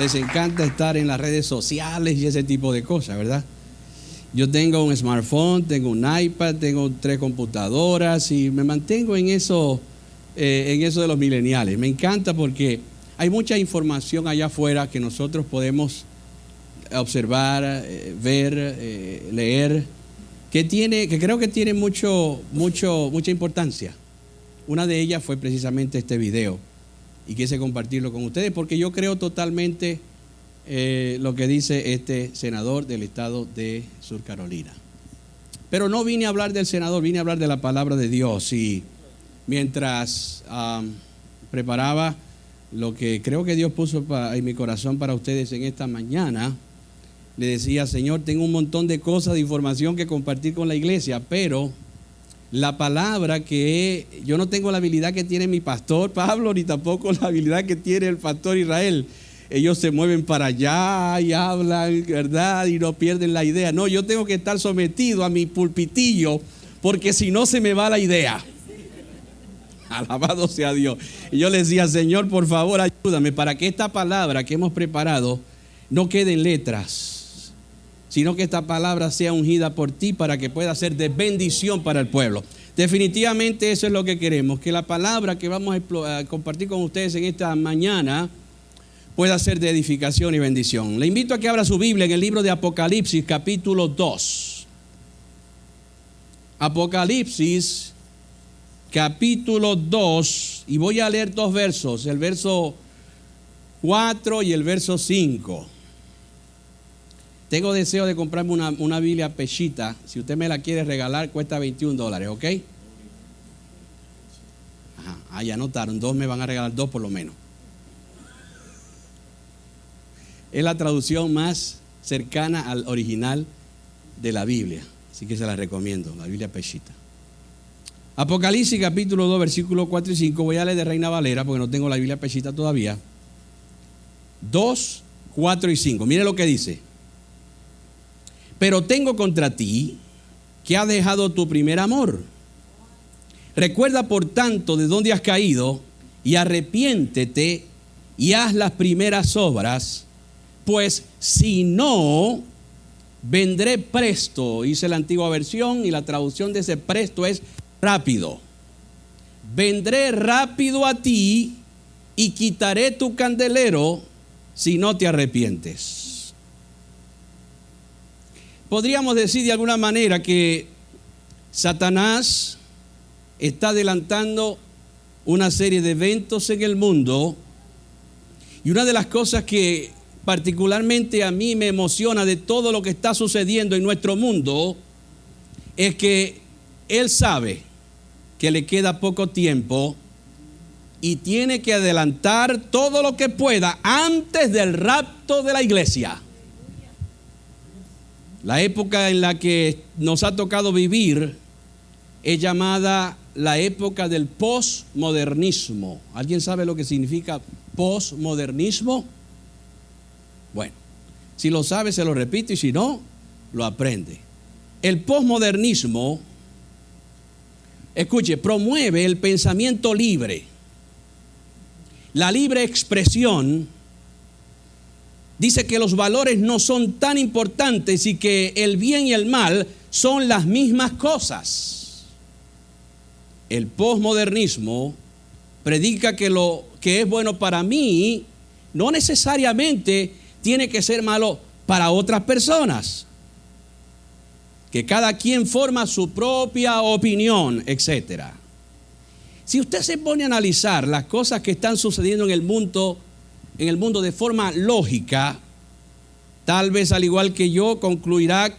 les encanta estar en las redes sociales y ese tipo de cosas, ¿verdad? Yo tengo un smartphone, tengo un iPad, tengo 3 computadoras y me mantengo en eso de los millennials. Me encanta porque hay mucha información allá afuera que nosotros podemos observar, ver, leer, que creo que tiene mucha importancia. Una de ellas fue precisamente este video y quise compartirlo con ustedes porque yo creo totalmente lo que dice este senador del estado de Sur Carolina. Pero no vine a hablar del senador, vine a hablar de la palabra de Dios. Y mientras preparaba lo que creo que Dios puso en mi corazón para ustedes en esta mañana, le decía: Señor, tengo un montón de cosas, de información que compartir con la iglesia, pero la palabra que yo no tengo la habilidad que tiene mi pastor Pablo, ni tampoco la habilidad que tiene el pastor Israel. Ellos se mueven para allá y hablan, ¿verdad? Y no pierden la idea. No, yo tengo que estar sometido a mi pulpitillo porque si no se me va la idea. Alabado sea Dios. Y yo le decía: Señor, por favor, ayúdame para que esta palabra que hemos preparado no quede en letras, sino que esta palabra sea ungida por ti para que pueda ser de bendición para el pueblo. Definitivamente eso es lo que queremos, que la palabra que vamos a compartir con ustedes en esta mañana pueda ser de edificación y bendición. Le invito a que abra su Biblia en el libro de Apocalipsis, capítulo 2. Apocalipsis, capítulo 2, y voy a leer 2 versos, el verso 4 y el verso 5. Tengo deseo de comprarme una Biblia pechita. Si usted me la quiere regalar, cuesta $21, ¿ok? Ajá, ya anotaron, 2 me van a regalar, 2 por lo menos. Es la traducción más cercana al original de la Biblia, así que se la recomiendo, la Biblia pechita. Apocalipsis capítulo 2, versículos 4 y 5, voy a leer de Reina Valera porque no tengo la Biblia pechita todavía. 2, 4 y 5, mire lo que dice. Pero tengo contra ti que has dejado tu primer amor. Recuerda por tanto de dónde has caído y arrepiéntete y haz las primeras obras. Pues si no, vendré presto, dice la antigua versión, y la traducción de ese presto es rápido. Vendré rápido a ti y quitaré tu candelero si no te arrepientes. Podríamos decir de alguna manera que Satanás está adelantando una serie de eventos en el mundo, y una de las cosas que particularmente a mí me emociona de todo lo que está sucediendo en nuestro mundo es que él sabe que le queda poco tiempo y tiene que adelantar todo lo que pueda antes del rapto de la iglesia. La época en la que nos ha tocado vivir es llamada la época del posmodernismo. ¿Alguien sabe lo que significa posmodernismo? Bueno, si lo sabe se lo repito y si no, lo aprende. El posmodernismo, escuche, promueve el pensamiento libre, la libre expresión. Dice que los valores no son tan importantes y que el bien y el mal son las mismas cosas. El posmodernismo predica que lo que es bueno para mí no necesariamente tiene que ser malo para otras personas. Que cada quien forma su propia opinión, etc. Si usted se pone a analizar las cosas que están sucediendo en el mundo de forma lógica, tal vez al igual que yo concluirá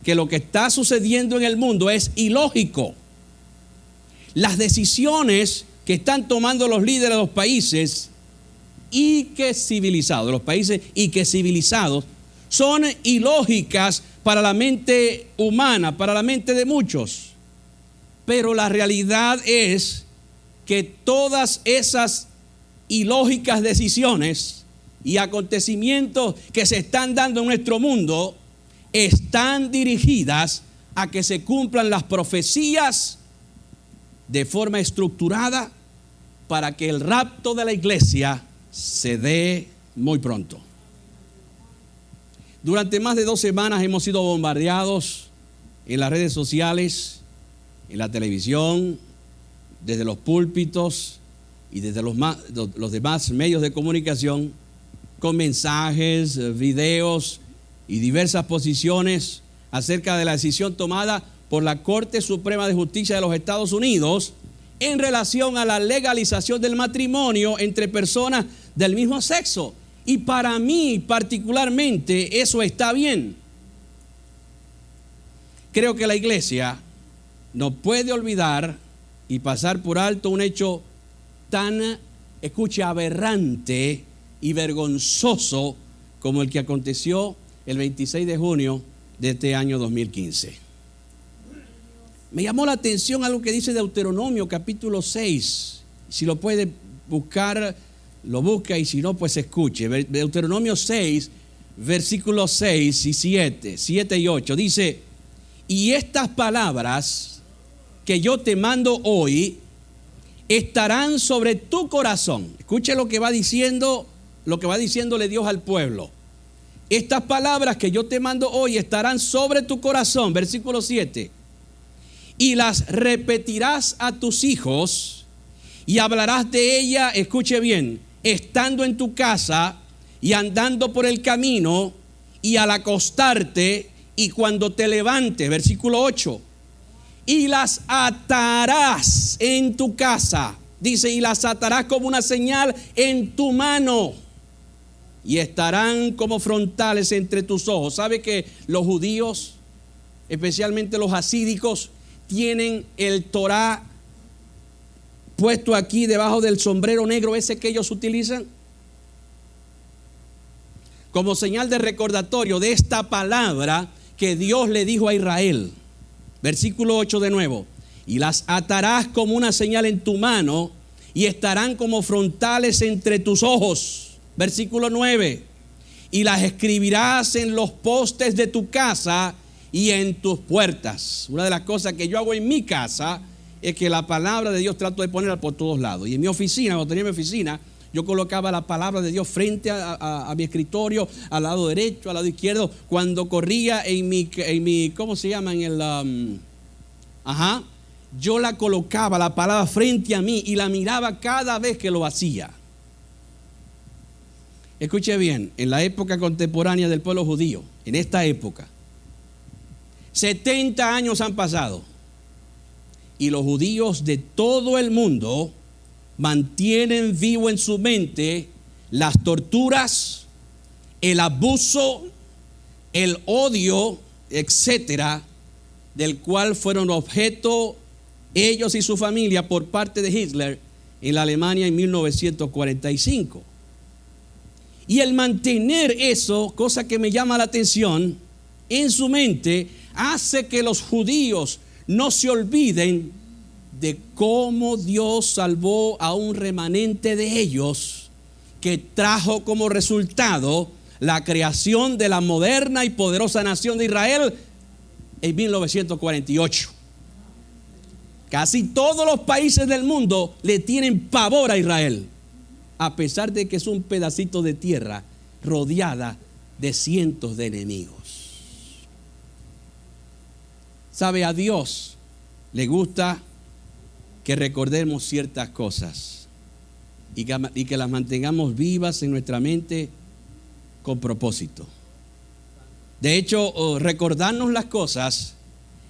que lo que está sucediendo en el mundo es ilógico. Las decisiones que están tomando los líderes de los países civilizados son ilógicas para la mente humana, para la mente de muchos. Pero la realidad es que todas esas ilógicas decisiones y acontecimientos que se están dando en nuestro mundo están dirigidas a que se cumplan las profecías de forma estructurada para que el rapto de la iglesia se dé muy pronto. Durante más de 2 semanas hemos sido bombardeados en las redes sociales, en la televisión, desde los púlpitos y desde los demás medios de comunicación, con mensajes, videos y diversas posiciones acerca de la decisión tomada por la Corte Suprema de Justicia de los Estados Unidos en relación a la legalización del matrimonio entre personas del mismo sexo. Y para mí particularmente eso está bien. Creo que la iglesia no puede olvidar y pasar por alto un hecho tan, aberrante y vergonzoso como el que aconteció el 26 de junio de este año 2015. Me llamó la atención algo que dice Deuteronomio capítulo 6. Si lo puede buscar, lo busca, y si no, pues escuche. Deuteronomio 6, versículos 6 y 7 y 8. Dice: y estas palabras que yo te mando hoy estarán sobre tu corazón. Escuche lo que va diciéndole Dios al pueblo. Estas palabras que yo te mando hoy estarán sobre tu corazón. Versículo 7. Y las repetirás a tus hijos y hablarás de ella, escuche bien, estando en tu casa y andando por el camino y al acostarte y cuando te levantes. Versículo 8. Y las atarás en tu casa. Dice, y las atarás como una señal en tu mano y estarán como frontales entre tus ojos. ¿Sabe que los judíos, especialmente los hasídicos, tienen el Torá puesto aquí debajo del sombrero negro ese que ellos utilizan? Como señal de recordatorio de esta palabra que Dios le dijo a Israel. Versículo 8 de nuevo. Y las atarás como una señal en tu mano y estarán como frontales entre tus ojos. Versículo 9. Y las escribirás en los postes de tu casa y en tus puertas. Una de las cosas que yo hago en mi casa es que la palabra de Dios trato de ponerla por todos lados. Y en mi oficina, cuando tenía mi oficina, yo colocaba la palabra de Dios frente a mi escritorio, al lado derecho, al lado izquierdo. Cuando corría en mi ¿cómo se llama? Yo la colocaba, la palabra, frente a mí y la miraba cada vez que lo hacía. Escuche bien, en la época contemporánea del pueblo judío, en esta época, 70 años han pasado y los judíos de todo el mundo mantienen vivo en su mente las torturas, el abuso, el odio, etcétera, del cual fueron objeto ellos y su familia por parte de Hitler en la Alemania en 1945. Y el mantener eso, cosa que me llama la atención, en su mente, hace que los judíos no se olviden de cómo Dios salvó a un remanente de ellos, que trajo como resultado la creación de la moderna y poderosa nación de Israel en 1948. Casi todos los países del mundo le tienen pavor a Israel, a pesar de que es un pedacito de tierra rodeada de cientos de enemigos. ¿Sabe? A Dios le gusta que recordemos ciertas cosas y que las mantengamos vivas en nuestra mente con propósito. De hecho, recordarnos las cosas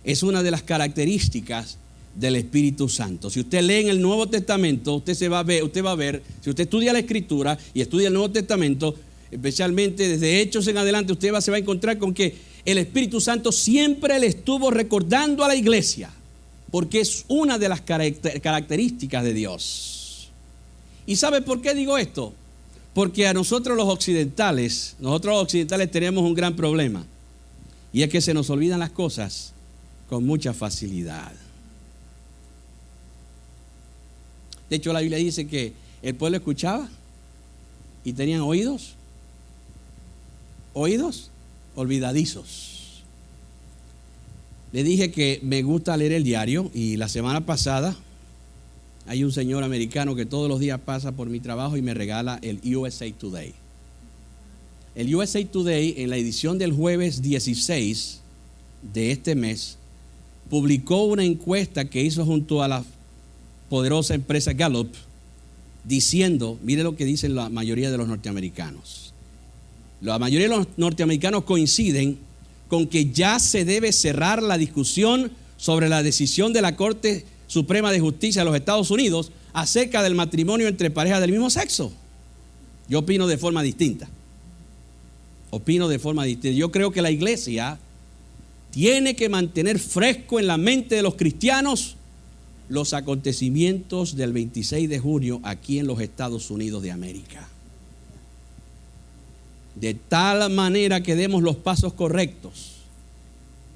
es una de las características del Espíritu Santo. Si usted lee en el Nuevo Testamento, usted va a ver, si usted estudia la Escritura y estudia el Nuevo Testamento, especialmente desde Hechos en adelante, se va a encontrar con que el Espíritu Santo siempre le estuvo recordando a la iglesia, porque es una de las características de Dios. ¿Y sabe por qué digo esto? Porque a nosotros los occidentales tenemos un gran problema, y es que se nos olvidan las cosas con mucha facilidad. De hecho, la Biblia dice que el pueblo escuchaba y tenían oídos olvidadizos. Le dije que me gusta leer el diario, y la semana pasada hay un señor americano que todos los días pasa por mi trabajo y me regala el USA Today. El USA Today, en la edición del jueves 16 de este mes, publicó una encuesta que hizo junto a la poderosa empresa Gallup, diciendo, mire lo que dicen la mayoría de los norteamericanos. La mayoría de los norteamericanos coinciden con que ya se debe cerrar la discusión sobre la decisión de la Corte Suprema de Justicia de los Estados Unidos acerca del matrimonio entre parejas del mismo sexo. Yo opino de forma distinta. Yo creo que la iglesia tiene que mantener fresco en la mente de los cristianos los acontecimientos del 26 de junio aquí en los Estados Unidos de América. De tal manera que demos los pasos correctos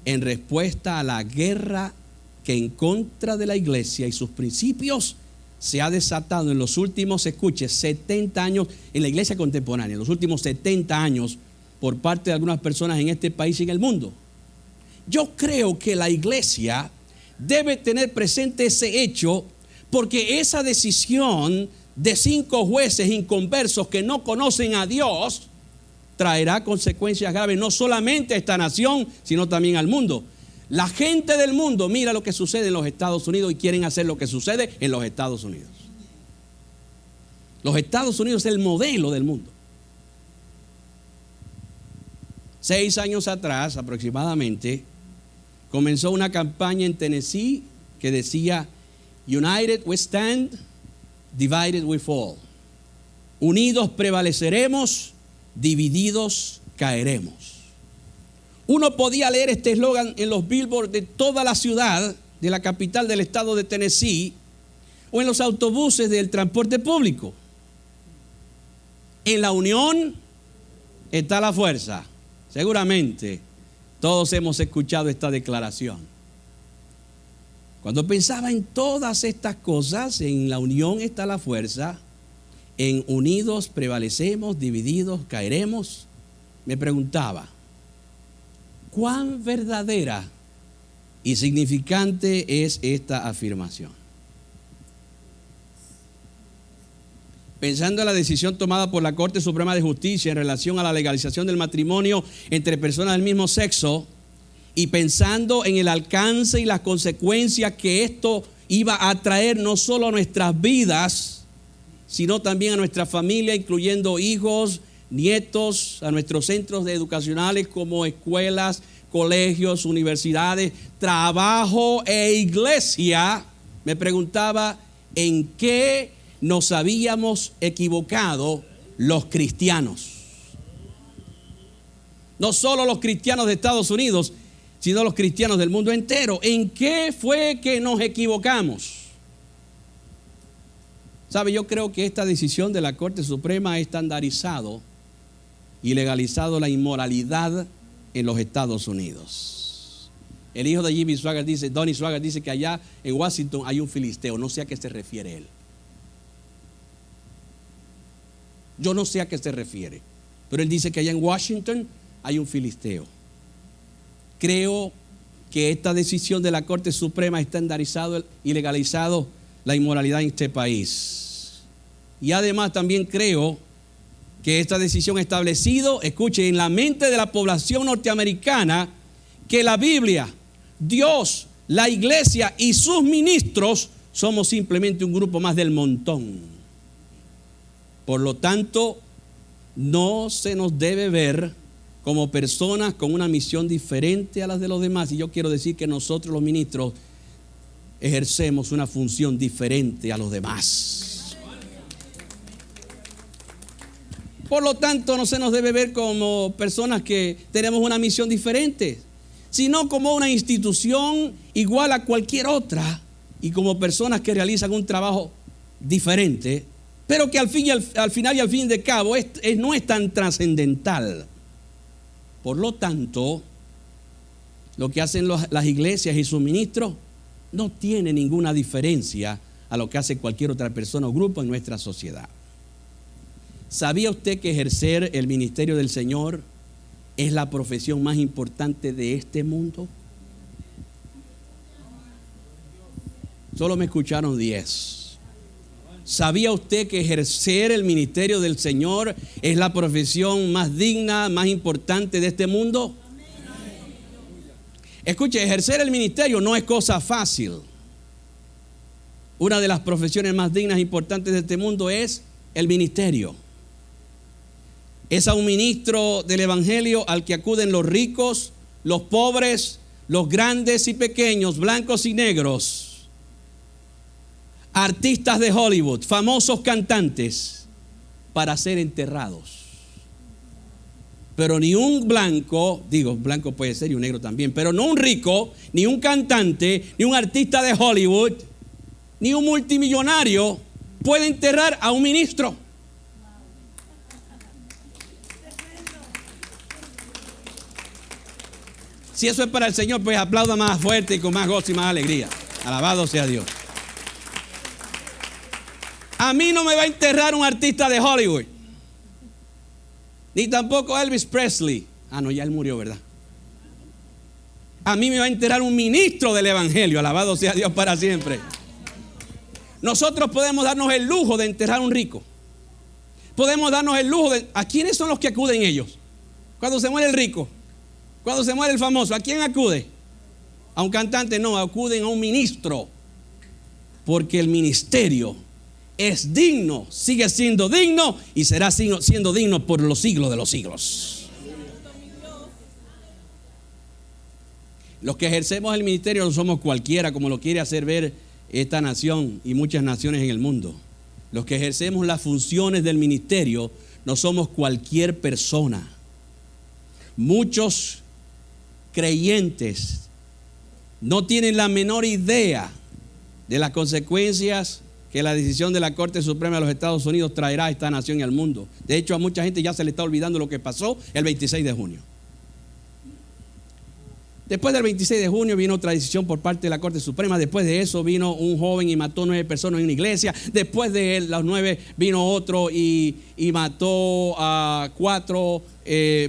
en respuesta a la guerra que en contra de la iglesia y sus principios se ha desatado en los últimos, escuche, 70 años en la iglesia contemporánea, en los últimos 70 años por parte de algunas personas en este país y en el mundo. Yo creo que la iglesia debe tener presente ese hecho, porque esa decisión de 5 jueces inconversos que no conocen a Dios traerá consecuencias graves no solamente a esta nación, sino también al mundo. La gente del mundo mira lo que sucede en los Estados Unidos y quieren hacer lo que sucede en los Estados Unidos. Los Estados Unidos es el modelo del mundo. 6 años atrás aproximadamente comenzó una campaña en Tennessee que decía: United we stand, divided we fall. Unidos prevaleceremos, divididos caeremos. Uno podía leer este eslogan en los billboards de toda la ciudad, de la capital del estado de Tennessee, o en los autobuses del transporte público. En la unión está la fuerza. Seguramente todos hemos escuchado esta declaración. Cuando pensaba en todas estas cosas, en la unión está la fuerza, en unidos prevalecemos, divididos caeremos, me preguntaba, ¿cuán verdadera y significante es esta afirmación? Pensando en la decisión tomada por la Corte Suprema de Justicia en relación a la legalización del matrimonio entre personas del mismo sexo, y pensando en el alcance y las consecuencias que esto iba a traer no solo a nuestras vidas, sino también a nuestra familia, incluyendo hijos, nietos, a nuestros centros educacionales como escuelas, colegios, universidades, trabajo e iglesia, me preguntaba en qué nos habíamos equivocado los cristianos. No solo los cristianos de Estados Unidos, sino los cristianos del mundo entero. ¿En qué fue que nos equivocamos? ¿Sabe? Yo creo que esta decisión de la Corte Suprema ha estandarizado y legalizado la inmoralidad en los Estados Unidos. El hijo de Jimmy Swaggart dice, Donnie Swaggart dice que allá en Washington hay un filisteo. No sé a qué se refiere él. Yo no sé a qué se refiere, pero él dice que allá en Washington hay un filisteo. Creo que esta decisión de la Corte Suprema ha estandarizado y legalizado la inmoralidad en este país. Y además también creo que esta decisión ha establecido, escuche, en la mente de la población norteamericana que la Biblia, Dios, la iglesia y sus ministros somos simplemente un grupo más del montón. Por lo tanto, no se nos debe ver como personas con una misión diferente a las de los demás. Y yo quiero decir que nosotros los ministros ejercemos una función diferente a los demás. Por lo tanto, no se nos debe ver como personas que tenemos una misión diferente, sino como una institución igual a cualquier otra y como personas que realizan un trabajo diferente, pero que al final y al fin de cabo no es tan trascendental. Por lo tanto, lo que hacen las iglesias y sus ministros no tiene ninguna diferencia a lo que hace cualquier otra persona o grupo en nuestra sociedad. ¿Sabía usted que ejercer el ministerio del Señor es la profesión más importante de este mundo? Solo me escucharon 10. ¿Sabía usted que ejercer el ministerio del Señor es la profesión más digna, más importante de este mundo? Escuche, ejercer el ministerio no es cosa fácil. Una de las profesiones más dignas e importantes de este mundo es el ministerio. Es a un ministro del evangelio al que acuden los ricos, los pobres, los grandes y pequeños, blancos y negros, artistas de Hollywood, famosos cantantes, para ser enterrados. Pero ni un blanco, digo, blanco puede ser y un negro también, pero no un rico, ni un cantante, ni un artista de Hollywood, ni un multimillonario puede enterrar a un ministro. Si eso es para el Señor, pues aplauda más fuerte y con más gozo y más alegría. Alabado sea Dios. A mí no me va a enterrar un artista de Hollywood, ni tampoco Elvis Presley. Ah, no, ya él murió, ¿verdad? A mí me va a enterrar un ministro del evangelio. Alabado sea Dios para siempre. Nosotros podemos darnos el lujo de enterrar a un rico. Podemos darnos el lujo de... ¿A quiénes son los que acuden ellos? Cuando se muere el rico, cuando se muere el famoso, ¿a quién acude? A un cantante, no, acuden a un ministro. Porque el ministerio es digno, sigue siendo digno y será siendo digno por los siglos de los siglos. Los que ejercemos el ministerio no somos cualquiera, como lo quiere hacer ver esta nación y muchas naciones en el mundo. Los que ejercemos las funciones del ministerio no somos cualquier persona. Muchos creyentes no tienen la menor idea de las consecuencias que la decisión de la Corte Suprema de los Estados Unidos traerá a esta nación y al mundo. De hecho, a mucha gente ya se le está olvidando lo que pasó el 26 de junio. Después del 26 de junio vino otra decisión por parte de la Corte Suprema. Después de eso vino un joven y mató 9 personas en una iglesia. Después de él, los 9, vino otro y mató a 4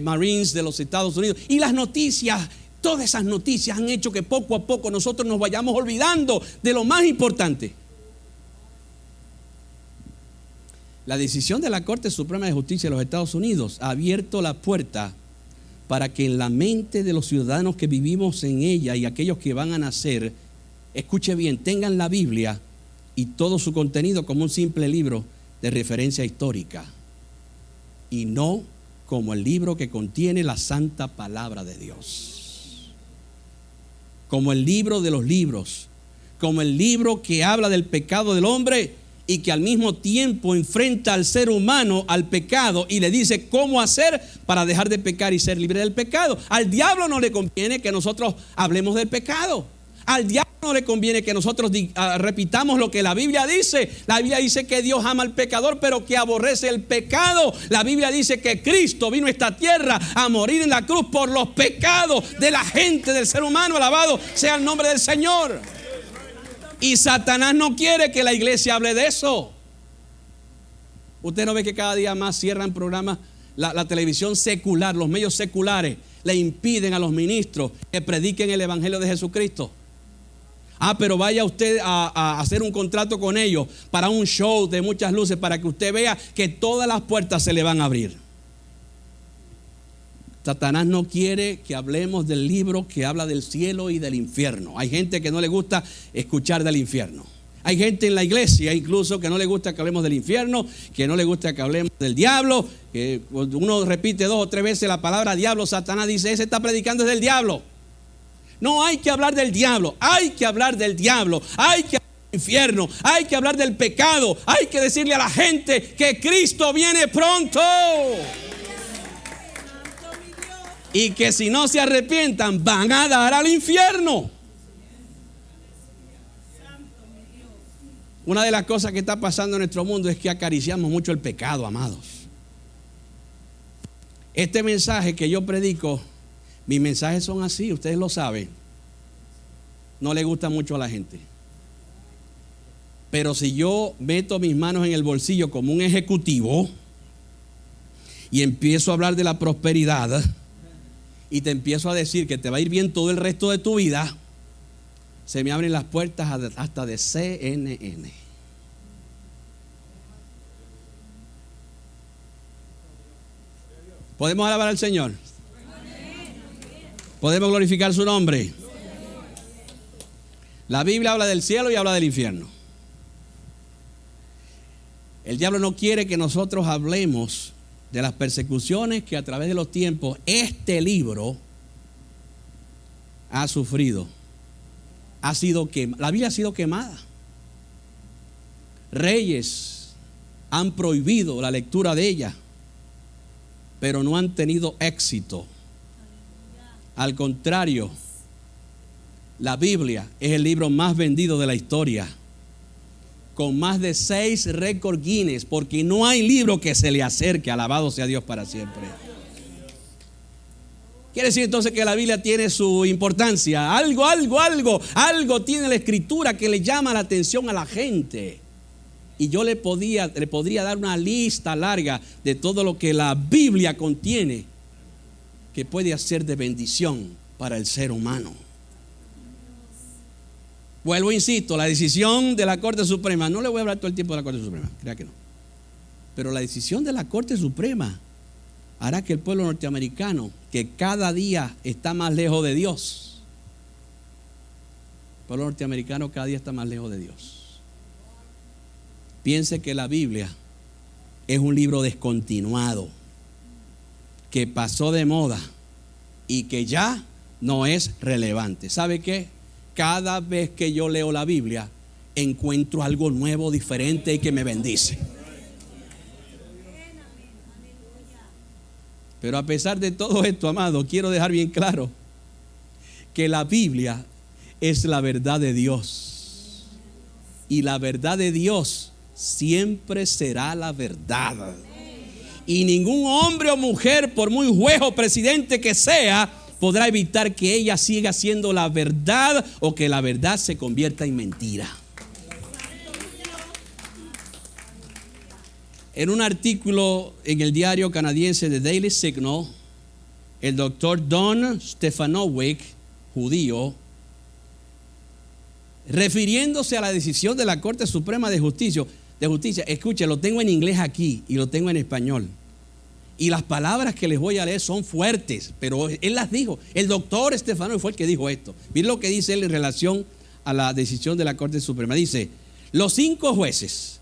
Marines de los Estados Unidos. Y las noticias, todas esas noticias han hecho que poco a poco nosotros nos vayamos olvidando de lo más importante. La decisión de la Corte Suprema de Justicia de los Estados Unidos ha abierto la puerta para que en la mente de los ciudadanos que vivimos en ella y aquellos que van a nacer, escuche bien, tengan la Biblia y todo su contenido como un simple libro de referencia histórica y no como el libro que contiene la santa palabra de Dios, como el libro de los libros, como el libro que habla del pecado del hombre y que al mismo tiempo enfrenta al ser humano al pecado y le dice cómo hacer para dejar de pecar y ser libre del pecado. Al diablo no le conviene que nosotros hablemos del pecado. Al diablo no le conviene que nosotros repitamos lo que la Biblia dice. La Biblia dice que Dios ama al pecador, pero que aborrece el pecado. La Biblia dice que Cristo vino a esta tierra a morir en la cruz por los pecados de la gente, del ser humano. Alabado sea el nombre del Señor. Y Satanás no quiere que la iglesia hable de eso. Usted no ve que cada día más cierran programas, la televisión secular, los medios seculares le impiden a los ministros que prediquen el evangelio de Jesucristo. Pero vaya usted a hacer un contrato con ellos para un show de muchas luces para que usted vea que todas las puertas se le van a abrir. Satanás no quiere que hablemos del libro que habla del cielo y del infierno. Hay gente que no le gusta escuchar del infierno. Hay gente en la iglesia incluso que no le gusta que hablemos del infierno, que no le gusta que hablemos del diablo. Que cuando uno repite 2 o 3 veces la palabra diablo, Satanás dice, ese está predicando desde el diablo. No hay que hablar del diablo, hay que hablar del diablo, hay que hablar del infierno, hay que hablar del pecado, hay que decirle a la gente que Cristo viene pronto. Y que si no se arrepientan van a dar al infierno. Una de las cosas que está pasando en nuestro mundo es que acariciamos mucho el pecado, amados. Este mensaje que yo predico, mis mensajes son así, ustedes lo saben. No le gusta mucho a la gente. Pero si yo meto mis manos en el bolsillo como un ejecutivo y empiezo a hablar de la prosperidad y te empiezo a decir que te va a ir bien todo el resto de tu vida, se me abren las puertas hasta de CNN. ¿Podemos alabar al Señor? ¿Podemos glorificar su nombre? La Biblia habla del cielo y habla del infierno. El diablo no quiere que nosotros hablemos de las persecuciones que a través de los tiempos este libro ha sufrido. La Biblia ha sido quemada. Reyes han prohibido la lectura de ella, pero no han tenido éxito. Al contrario, la Biblia es el libro más vendido de la historia, con más de 6 récords Guinness, porque no hay libro que se le acerque. Alabado sea Dios para siempre. Quiere decir entonces que la Biblia tiene su importancia. Algo tiene la Escritura que le llama la atención a la gente. Y yo le podría dar una lista larga de todo lo que la Biblia contiene que puede hacer de bendición para el ser humano. Vuelvo, insisto, la decisión de la Corte Suprema, no le voy a hablar todo el tiempo de la Corte Suprema, crea que no, pero la decisión de la Corte Suprema hará que el pueblo norteamericano, que cada día está más lejos de Dios, el pueblo norteamericano cada día está más lejos de Dios, piense que la Biblia es un libro descontinuado, que pasó de moda y que ya no es relevante. ¿Sabe qué? Cada vez que yo leo la Biblia, encuentro algo nuevo, diferente y que me bendice. Pero a pesar de todo esto, amado, quiero dejar bien claro que la Biblia es la verdad de Dios. Y la verdad de Dios siempre será la verdad. Y ningún hombre o mujer, por muy juez o presidente que sea, podrá evitar que ella siga siendo la verdad o que la verdad se convierta en mentira. En un artículo en el diario canadiense The Daily Signal, el doctor Don Stefanowick, judío, refiriéndose a la decisión de la Corte Suprema de Justicia, escuche, lo tengo en inglés aquí y lo tengo en español. Y las palabras que les voy a leer son fuertes, pero él las dijo. El doctor Stefanowick fue el que dijo esto. Miren lo que dice él en relación a la decisión de la Corte Suprema. Dice, los 5 jueces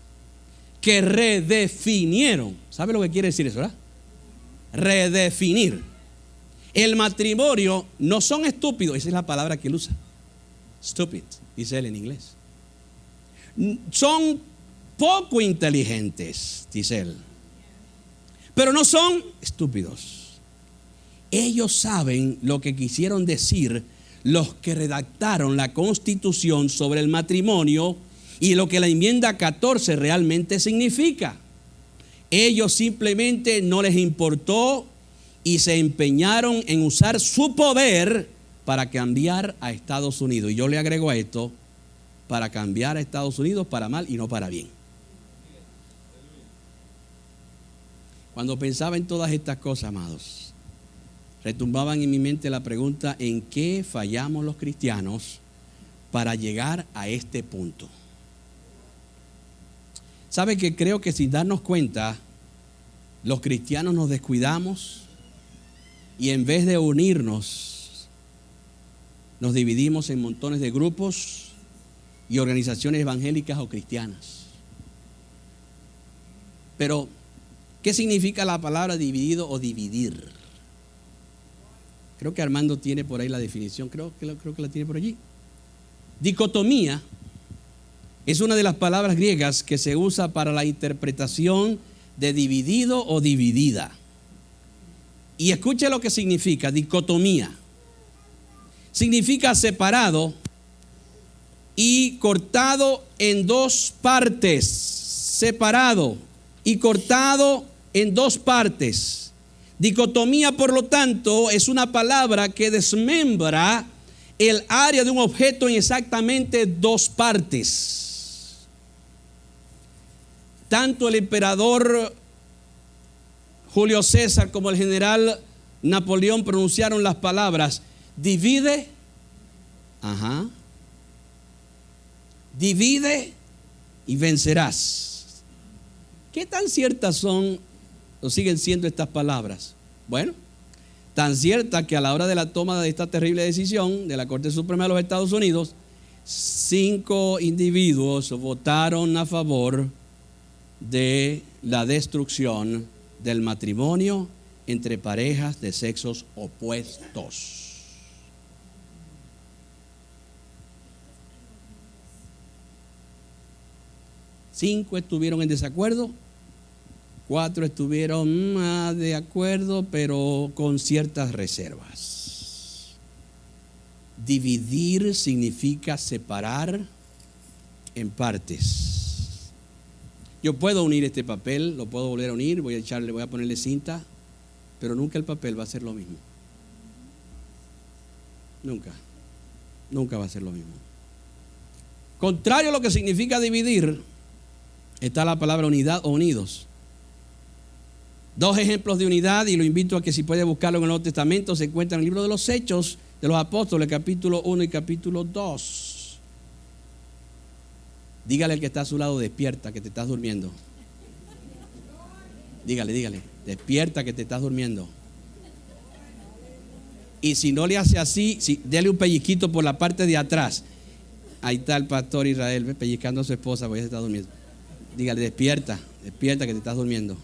que redefinieron, ¿sabe lo que quiere decir eso, verdad? Redefinir el matrimonio no son estúpidos. Esa es la palabra que él usa. Stupid, dice él en inglés. Son poco inteligentes, dice él. Pero no son estúpidos. Ellos saben lo que quisieron decir los que redactaron la Constitución sobre el matrimonio y lo que la enmienda 14 realmente significa. Ellos simplemente no les importó y se empeñaron en usar su poder para cambiar a Estados Unidos. Y yo le agrego a esto, para cambiar a Estados Unidos para mal y no para bien. Cuando pensaba en todas estas cosas, amados, retumbaban en mi mente la pregunta: ¿en qué fallamos los cristianos para llegar a este punto? ¿Sabe que creo que sin darnos cuenta, los cristianos nos descuidamos y en vez de unirnos, nos dividimos en montones de grupos y organizaciones evangélicas o cristianas? Pero ¿qué significa la palabra dividido o dividir? Creo que Armando tiene por ahí la definición, creo que la tiene por allí. Dicotomía es una de las palabras griegas que se usa para la interpretación de dividido o dividida. Y escuche lo que significa dicotomía. Significa separado y cortado en 2 partes. Separado y cortado en 2 partes. Dicotomía, por lo tanto, es una palabra que desmembra el área de un objeto en exactamente 2 partes. Tanto el emperador Julio César como el general Napoleón pronunciaron las palabras: divide, divide y vencerás. ¿Qué tan ciertas son o siguen siendo estas palabras? Bueno, tan cierta que a la hora de la toma de esta terrible decisión de la Corte Suprema de los Estados Unidos, 5 individuos votaron a favor de la destrucción del matrimonio entre parejas de sexos opuestos. Cinco estuvieron en desacuerdo, 4 estuvieron de acuerdo, pero con ciertas reservas. Dividir significa separar en partes. Yo puedo unir este papel, lo puedo volver a unir, voy a ponerle cinta, pero nunca el papel va a ser lo mismo. Nunca va a ser lo mismo. Contrario a lo que significa dividir, está la palabra unidad o unidos. 2 ejemplos de unidad, y lo invito a que si puede buscarlo en el Nuevo Testamento, se encuentra en el libro de los Hechos de los Apóstoles, capítulo 1 y capítulo 2. Dígale al que está a su lado, despierta, que te estás durmiendo. Dígale, despierta, que te estás durmiendo. Y si no le hace así, dele un pellizquito por la parte de atrás. Ahí está el pastor Israel pellizcando a su esposa porque ella se está durmiendo. Dígale, despierta, que te estás durmiendo.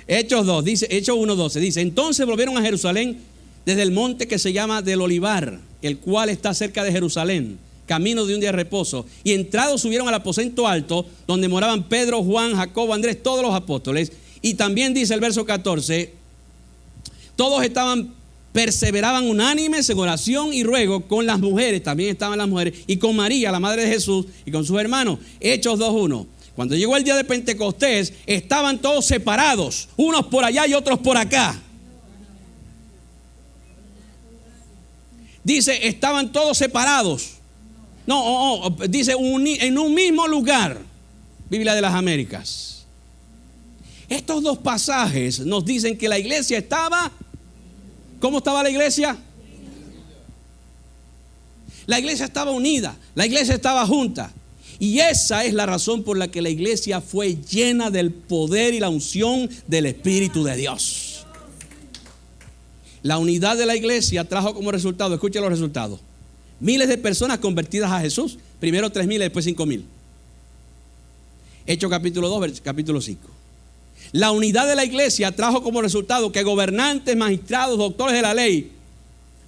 Hechos 1:12 dice: entonces volvieron a Jerusalén desde el monte que se llama del Olivar, el cual está cerca de Jerusalén, camino de un día de reposo, y entrados subieron al aposento alto, donde moraban Pedro, Juan, Jacobo, Andrés, todos los apóstoles. Y también dice el verso 14: todos perseveraban unánimes en oración y ruego con las mujeres, también estaban las mujeres, y con María, la madre de Jesús, y con sus hermanos. Hechos 2:1. Cuando llegó el día de Pentecostés, estaban todos separados, unos por allá y otros por acá. Dice, estaban todos separados. Dice en un mismo lugar. Biblia de las Américas. Estos 2 pasajes nos dicen que la iglesia estaba. ¿Cómo estaba la iglesia? La iglesia estaba unida, la iglesia estaba junta. Y esa es la razón por la que la iglesia fue llena del poder y la unción del Espíritu de Dios. La unidad de la iglesia trajo como resultado, escuchen los resultados: miles de personas convertidas a Jesús. Primero 3,000 y después 5,000. Hechos capítulo 2, capítulo 5. La unidad de la iglesia trajo como resultado que gobernantes, magistrados, doctores de la ley,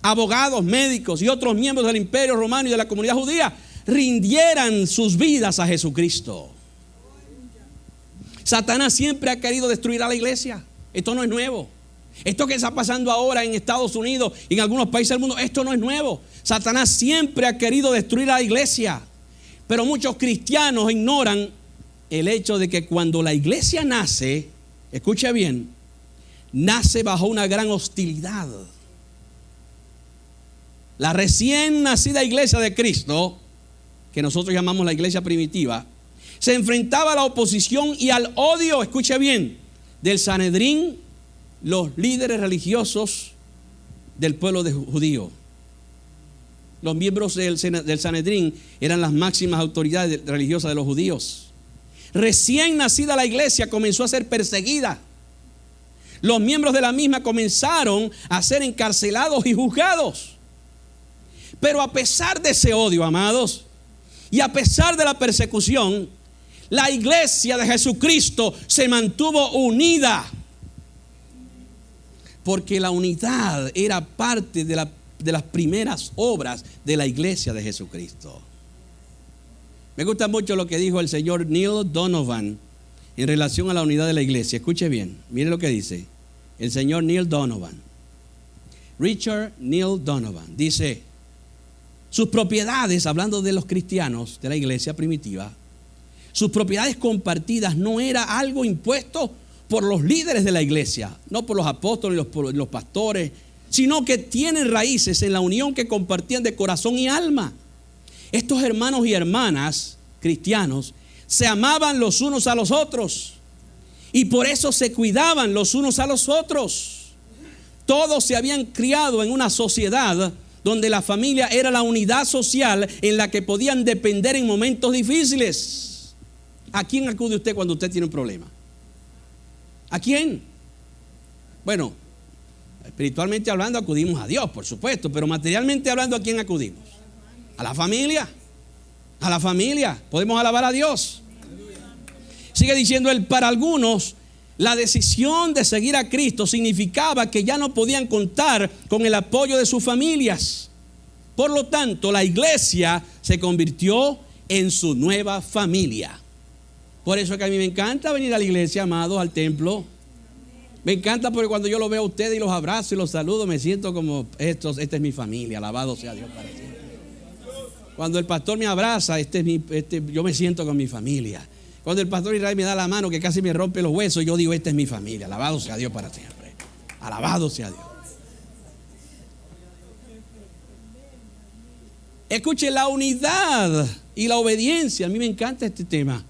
abogados, médicos y otros miembros del imperio romano y de la comunidad judía rindieran sus vidas a Jesucristo. Satanás siempre ha querido destruir a la iglesia. Esto no es nuevo. Esto que está pasando ahora en Estados Unidos y en algunos países del mundo, esto no es nuevo. Satanás siempre ha querido destruir a la iglesia. Pero muchos cristianos ignoran el hecho de que cuando la iglesia nace, escuche bien, nace bajo una gran hostilidad. La recién nacida iglesia de Cristo, que nosotros llamamos la iglesia primitiva, se enfrentaba a la oposición y al odio, escuche bien, del Sanedrín, los líderes religiosos del pueblo judío. Los miembros del Sanedrín eran las máximas autoridades religiosas de los judíos. Recién nacida la iglesia comenzó a ser perseguida. Los miembros de la misma comenzaron a ser encarcelados y juzgados. Pero a pesar de ese odio, amados, y a pesar de la persecución, la iglesia de Jesucristo se mantuvo unida. Porque la unidad era parte de las primeras obras de la iglesia de Jesucristo. Me gusta mucho lo que dijo el señor Neil Donovan en relación a la unidad de la iglesia. Escuche bien, mire lo que dice el señor Neil Donovan. Richard Neil Donovan dice: sus propiedades, hablando de los cristianos de la iglesia primitiva, sus propiedades compartidas no era algo impuesto por los líderes de la iglesia, no por los apóstoles y los pastores, sino que tienen raíces en la unión que compartían de corazón y alma. Estos hermanos y hermanas cristianos se amaban los unos a los otros y por eso se cuidaban los unos a los otros. Todos se habían criado en una sociedad donde la familia era la unidad social en la que podían depender en momentos difíciles. ¿A quién acude usted cuando usted tiene un problema? ¿A quién? Bueno, espiritualmente hablando acudimos a Dios, por supuesto, pero materialmente hablando, ¿a quién acudimos? A la familia. A la familia. Podemos alabar a Dios. Sigue diciendo él, para algunos la decisión de seguir a Cristo significaba que ya no podían contar con el apoyo de sus familias. Por lo tanto, la iglesia se convirtió en su nueva familia. Por eso es que a mí me encanta venir a la iglesia, amados, al templo. Me encanta porque cuando yo lo veo a ustedes y los abrazo y los saludo, me siento como, esta es mi familia, alabado sea Dios para siempre. Cuando el pastor me abraza, yo me siento con mi familia. Cuando el pastor Israel me da la mano que casi me rompe los huesos, yo digo, esta es mi familia, alabado sea Dios para siempre. Alabado sea Dios. Escuche, la unidad y la obediencia, a mí me encanta este tema,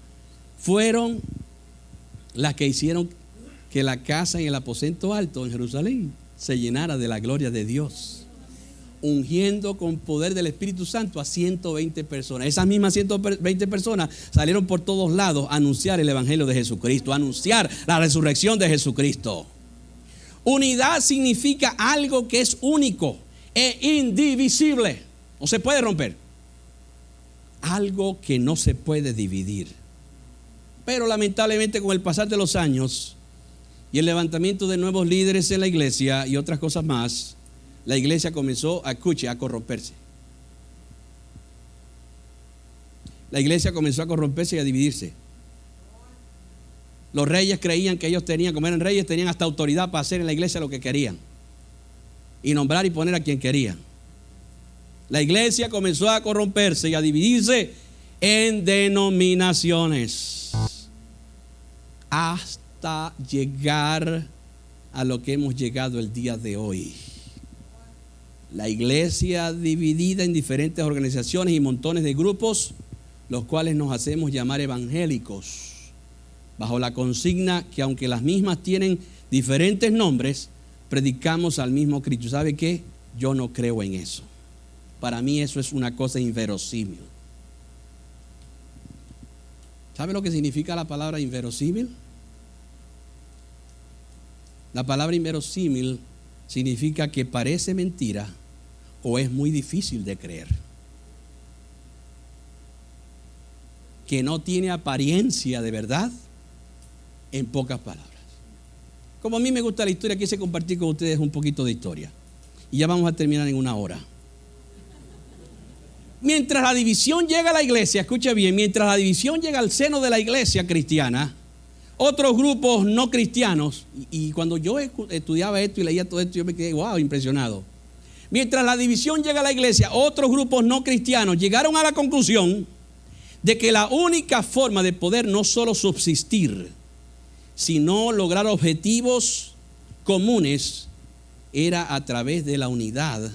fueron las que hicieron que la casa en el aposento alto en Jerusalén se llenara de la gloria de Dios, ungiendo con poder del Espíritu Santo a 120 personas. Esas mismas 120 personas salieron por todos lados a anunciar el Evangelio de Jesucristo, a anunciar la resurrección de Jesucristo. Unidad significa algo que es único e indivisible. No se puede romper. Algo que no se puede dividir. Pero lamentablemente con el pasar de los años y el levantamiento de nuevos líderes en la iglesia y otras cosas más, la iglesia comenzó a corromperse. La iglesia comenzó a corromperse y a dividirse. Los reyes creían que ellos tenían, como eran reyes, tenían hasta autoridad para hacer en la iglesia lo que querían. Y nombrar y poner a quien querían. La iglesia comenzó a corromperse y a dividirse en denominaciones. Hasta llegar a lo que hemos llegado el día de hoy. La iglesia dividida en diferentes organizaciones y montones de grupos, los cuales nos hacemos llamar evangélicos, bajo la consigna que aunque las mismas tienen diferentes nombres, predicamos al mismo Cristo. ¿Sabe qué? Yo no creo en eso. Para mí eso es una cosa inverosímil. ¿Sabe lo que significa la palabra inverosímil? La palabra inverosímil significa que parece mentira o es muy difícil de creer. Que no tiene apariencia de verdad, en pocas palabras. Como a mí me gusta la historia, quise compartir con ustedes un poquito de historia. Y ya vamos a terminar en una hora. Mientras la división llega a la iglesia, escuche bien, mientras la división llega al seno de la iglesia cristiana, otros grupos no cristianos, y cuando yo estudiaba esto y leía todo esto, yo me quedé, wow, impresionado. Mientras la división llega a la iglesia, otros grupos no cristianos llegaron a la conclusión de que la única forma de poder no solo subsistir, sino lograr objetivos comunes, era a través de la unidad,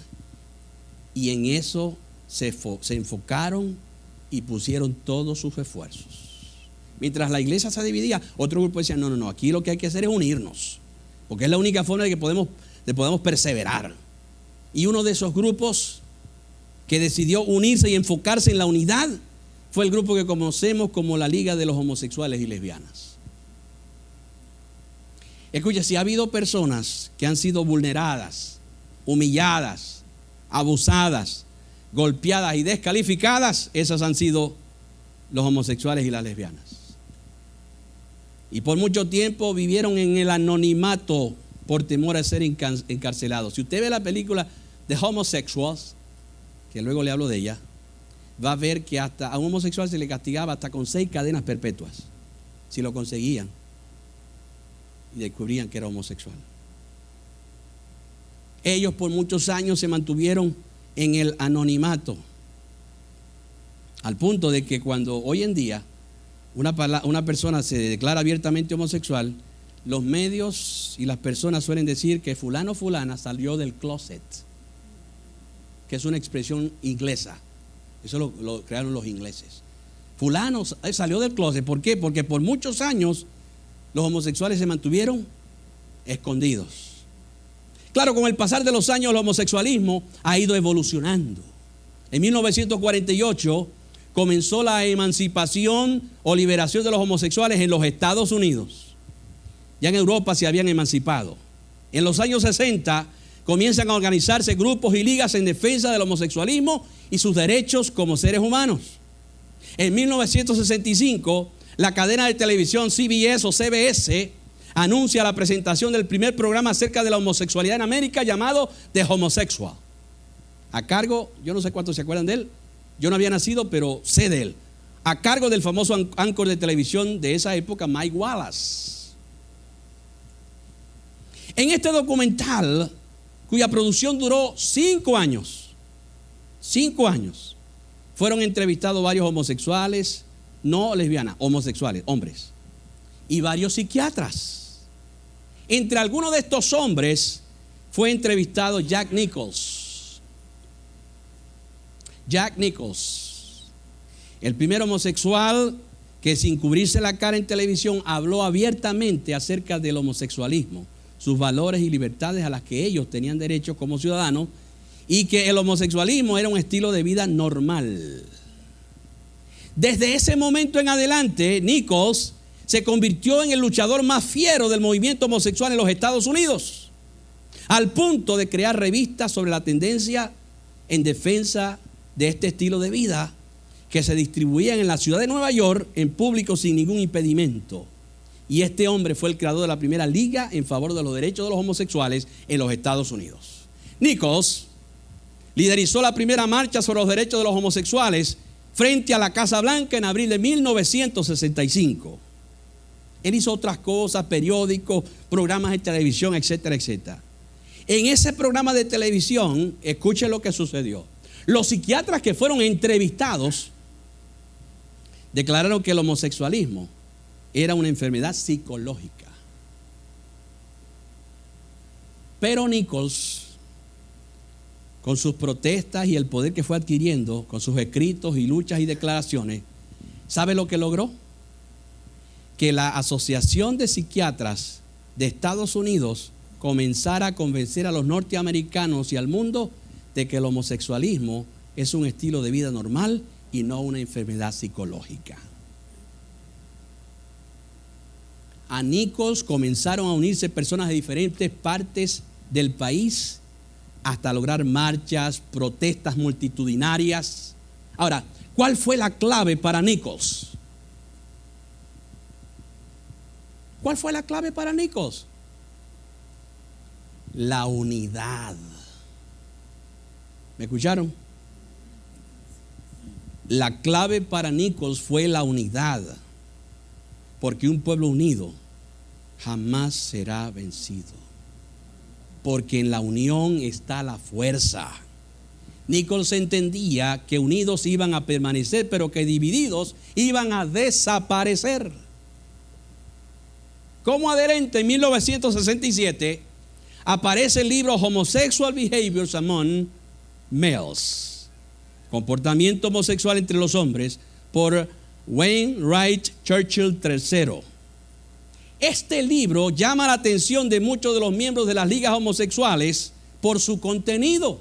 y en eso se enfocaron y pusieron todos sus esfuerzos. Mientras la iglesia se dividía, otro grupo decía, no, aquí lo que hay que hacer es unirnos, porque es la única forma de que podemos perseverar. Y uno de esos grupos que decidió unirse y enfocarse en la unidad fue el grupo que conocemos como la Liga de los Homosexuales y Lesbianas. Escucha, si ha habido personas que han sido vulneradas, humilladas, abusadas, golpeadas y descalificadas, esas han sido los homosexuales y las lesbianas. Y por mucho tiempo vivieron en el anonimato por temor a ser encarcelados. Si usted ve la película The Homosexuals, que luego le hablo de ella, va a ver que hasta a un homosexual se le castigaba hasta con 6 cadenas perpetuas, si lo conseguían y descubrían que era homosexual. Ellos por muchos años se mantuvieron en el anonimato, al punto de que cuando hoy en día una persona se declara abiertamente homosexual, los medios y las personas suelen decir que fulano o fulana salió del closet, que es una expresión inglesa. Eso lo crearon los ingleses. Fulano salió del closet. ¿Por qué? Porque por muchos años los homosexuales se mantuvieron escondidos. Claro, con el pasar de los años el homosexualismo ha ido evolucionando. En 1948 comenzó la emancipación o liberación de los homosexuales en los Estados Unidos. Ya en Europa se habían emancipado. En los años 60 comienzan a organizarse grupos y ligas en defensa del homosexualismo y sus derechos como seres humanos. En 1965, la cadena de televisión CBS o CBS anuncia la presentación del primer programa acerca de la homosexualidad en América llamado The Homosexual. A cargo, yo no sé cuántos se acuerdan de él, yo no había nacido, pero sé de él. A cargo del famoso anchor de televisión de esa época, Mike Wallace. En este documental, cuya producción duró 5 años, fueron entrevistados varios homosexuales, no lesbianas, homosexuales, hombres, y varios psiquiatras. Entre algunos de estos hombres fue entrevistado Jack Nichols. Jack Nichols, el primer homosexual que sin cubrirse la cara en televisión habló abiertamente acerca del homosexualismo, sus valores y libertades a las que ellos tenían derecho como ciudadanos, y que el homosexualismo era un estilo de vida normal. Desde ese momento en adelante, Nichols se convirtió en el luchador más fiero del movimiento homosexual en los Estados Unidos, al punto de crear revistas sobre la tendencia en defensa de este estilo de vida que se distribuían en la ciudad de Nueva York en público sin ningún impedimento. Y este hombre fue el creador de la primera liga en favor de los derechos de los homosexuales en los Estados Unidos. Nichols liderizó la primera marcha sobre los derechos de los homosexuales frente a la Casa Blanca en abril de 1965. Él hizo otras cosas, periódicos, programas de televisión, etcétera, etcétera. En ese programa de televisión, escuchen lo que sucedió. Los psiquiatras que fueron entrevistados declararon que el homosexualismo era una enfermedad psicológica. Pero Nichols, con sus protestas y el poder que fue adquiriendo, con sus escritos y luchas y declaraciones, ¿sabe lo que logró? Que la Asociación de Psiquiatras de Estados Unidos comenzara a convencer a los norteamericanos y al mundo de que el homosexualismo es un estilo de vida normal y no una enfermedad psicológica. A Nichols comenzaron a unirse personas de diferentes partes del país hasta lograr marchas, protestas multitudinarias. Ahora, ¿cuál fue la clave para Nichols? ¿Cuál fue la clave para Nichols? La unidad. ¿Me escucharon? La clave para Nichols fue la unidad, porque un pueblo unido jamás será vencido, porque en la unión está la fuerza. Nichols entendía que unidos iban a permanecer, pero que divididos iban a desaparecer. Como adherente, en 1967 aparece el libro Homosexual Behaviors Among Males, comportamiento homosexual entre los hombres, por Wayne Wright Churchill III. Este libro llama la atención de muchos de los miembros de las ligas homosexuales por su contenido.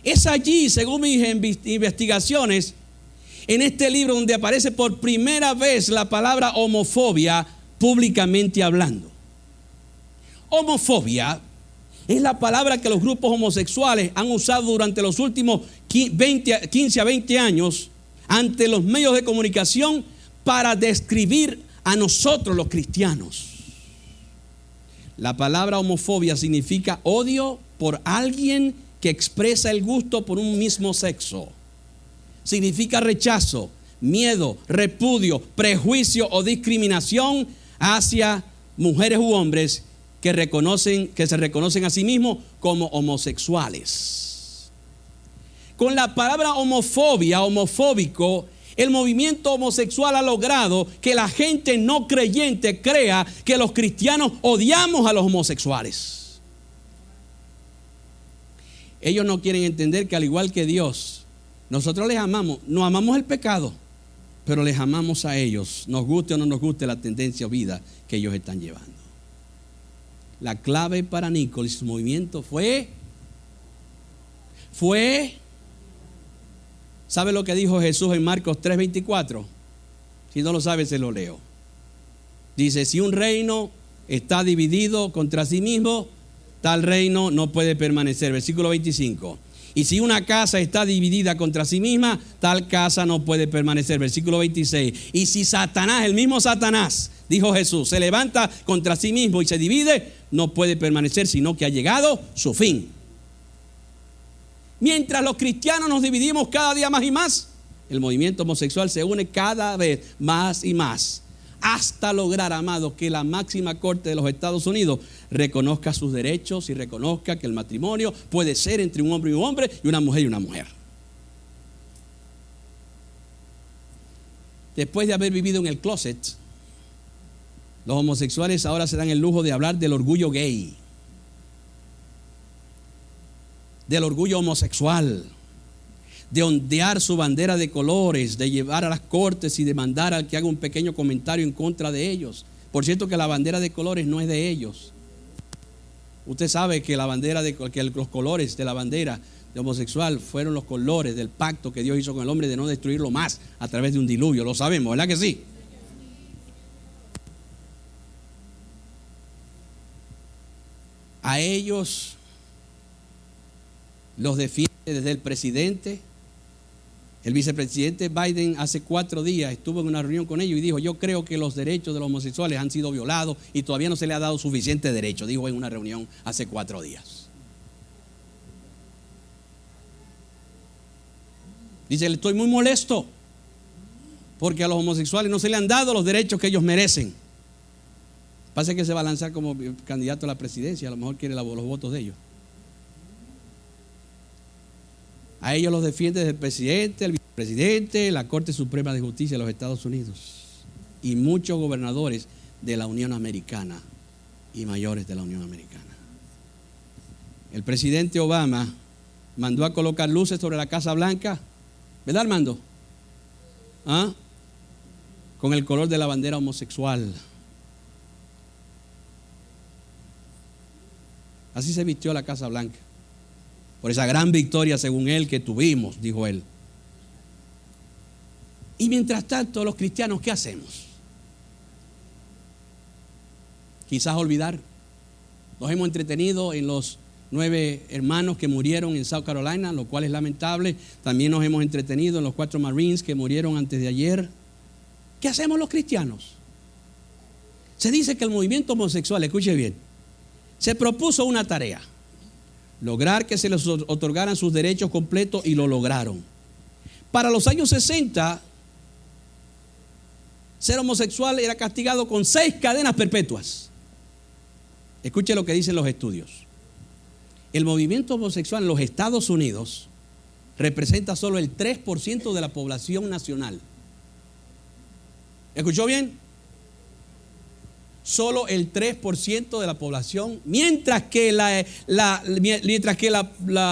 Es allí, según mis investigaciones, en este libro donde aparece por primera vez la palabra homofobia públicamente hablando. Homofobia es la palabra que los grupos homosexuales han usado durante los últimos 15 a 20 años ante los medios de comunicación para describir a nosotros los cristianos. La palabra homofobia significa odio por alguien que expresa el gusto por un mismo sexo. Significa rechazo, miedo, repudio, prejuicio o discriminación hacia mujeres u hombres que se reconocen a sí mismos como homosexuales. Con la palabra homofobia, homofóbico, el movimiento homosexual ha logrado que la gente no creyente crea que los cristianos odiamos a los homosexuales. Ellos no quieren entender que al igual que Dios, nosotros les amamos, no amamos el pecado, pero les amamos a ellos, nos guste o no nos guste la tendencia o vida que ellos están llevando. La clave para Nichols y su movimiento fue, ¿sabe lo que dijo Jesús en Marcos 3:24? Si no lo sabe, se lo leo. Dice, si un reino está dividido contra sí mismo, tal reino no puede permanecer. Versículo 25. Y si una casa está dividida contra sí misma, tal casa no puede permanecer. Versículo 26. Y si Satanás, el mismo Satanás, dijo Jesús, se levanta contra sí mismo y se divide, no puede permanecer, sino que ha llegado su fin. Mientras los cristianos nos dividimos cada día más y más, el movimiento homosexual se une cada vez más y más, hasta lograr, amados, que la máxima corte de los Estados Unidos reconozca sus derechos y reconozca que el matrimonio puede ser entre un hombre y un hombre y una mujer y una mujer. Después de haber vivido en el closet, los homosexuales ahora se dan el lujo de hablar del orgullo gay, del orgullo homosexual, de ondear su bandera de colores, de llevar a las cortes y demandar al que haga un pequeño comentario en contra de ellos. Por cierto que la bandera de colores no es de ellos. Usted sabe que los colores de la bandera de homosexual fueron los colores del pacto que Dios hizo con el hombre de no destruirlo más a través de un diluvio. Lo sabemos, ¿verdad que sí? A ellos los defiende desde el presidente. El vicepresidente Biden hace 4 días estuvo en una reunión con ellos y dijo: yo creo que los derechos de los homosexuales han sido violados y todavía no se le ha dado suficiente derecho, dijo en una reunión hace 4 días. Dice: estoy muy molesto porque a los homosexuales no se le han dado los derechos que ellos merecen. Pasa que se va a lanzar como candidato a la presidencia, a lo mejor quiere los votos de ellos. A ellos los defiende desde el presidente, el vicepresidente, la Corte Suprema de Justicia de los Estados Unidos y muchos gobernadores de la Unión Americana y mayores de la Unión Americana. El presidente Obama mandó a colocar luces sobre la Casa Blanca, ¿verdad, Armando? ¿Ah? Con el color de la bandera homosexual. Así se vistió la Casa Blanca. Por esa gran victoria, según él, que tuvimos, dijo él. Y mientras tanto, los cristianos, ¿qué hacemos? Quizás olvidar. Nos hemos entretenido en los 9 hermanos que murieron en South Carolina, lo cual es lamentable. También nos hemos entretenido en los 4 Marines que murieron antes de ayer. ¿Qué hacemos los cristianos? Se dice que el movimiento homosexual, escuche bien, se propuso una tarea: lograr que se les otorgaran sus derechos completos, y lo lograron. Para los años 60, ser homosexual era castigado con 6 cadenas perpetuas. Escuche lo que dicen los estudios. El movimiento homosexual en los Estados Unidos representa solo el 3% de la población nacional. ¿Escuchó bien? Solo el 3% de la población, mientras que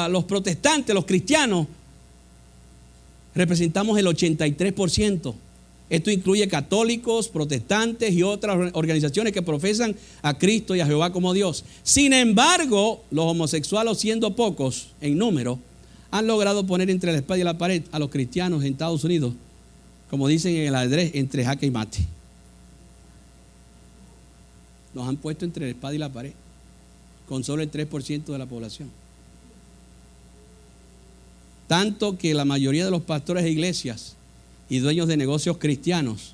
los protestantes, los cristianos, representamos el 83%. Esto incluye católicos, protestantes y otras organizaciones que profesan a Cristo y a Jehová como Dios. Sin embargo, los homosexuales, siendo pocos en número, han logrado poner entre la espada y la pared a los cristianos en Estados Unidos, como dicen en el ajedrez, entre jaque y mate. Nos han puesto entre la espada y la pared, con solo el 3% de la población. Tanto que la mayoría de los pastores de iglesias y dueños de negocios cristianos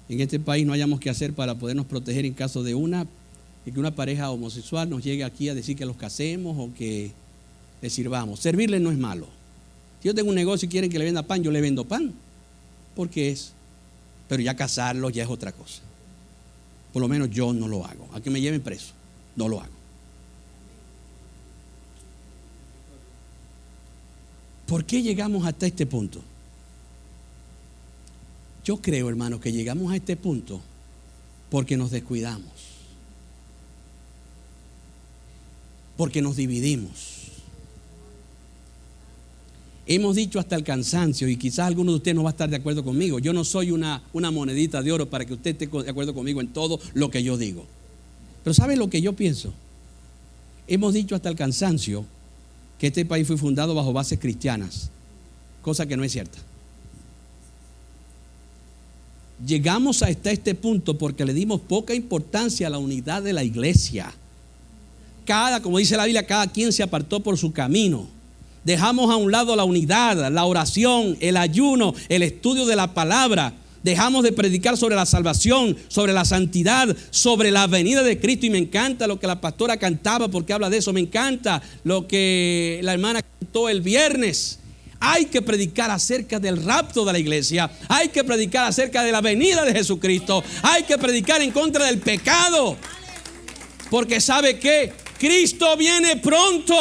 en este país no hayamos que hacer para podernos proteger en caso de que una pareja homosexual nos llegue aquí a decir que los casemos o que les sirvamos. Servirles no es malo. Si yo tengo un negocio y quieren que le venda pan, yo le vendo pan, porque es. Pero ya casarlos ya es otra cosa. Por lo menos yo no lo hago. A que me lleven preso, no lo hago. ¿Por qué llegamos hasta este punto? Yo creo, hermano, que llegamos a este punto porque nos descuidamos, porque nos dividimos. Hemos dicho hasta el cansancio, y quizás alguno de ustedes no va a estar de acuerdo conmigo. Yo no soy una monedita de oro para que usted esté de acuerdo conmigo en todo lo que yo digo. Pero ¿sabe lo que yo pienso? Hemos dicho hasta el cansancio que este país fue fundado bajo bases cristianas, cosa que no es cierta. llegamos hasta este punto porque le dimos poca importancia a la unidad de la iglesia. Como dice la Biblia, cada quien se apartó por su camino. Dejamos a un lado la unidad, la oración, el ayuno, el estudio de la palabra. Dejamos de predicar sobre la salvación, sobre la santidad, sobre la venida de Cristo. Y me encanta lo que la pastora cantaba porque habla de eso. Me encanta lo que la hermana cantó el viernes. Hay que predicar acerca del rapto de la iglesia. Hay que predicar acerca de la venida de Jesucristo. Hay que predicar en contra del pecado. Porque ¿sabe qué? Cristo viene pronto.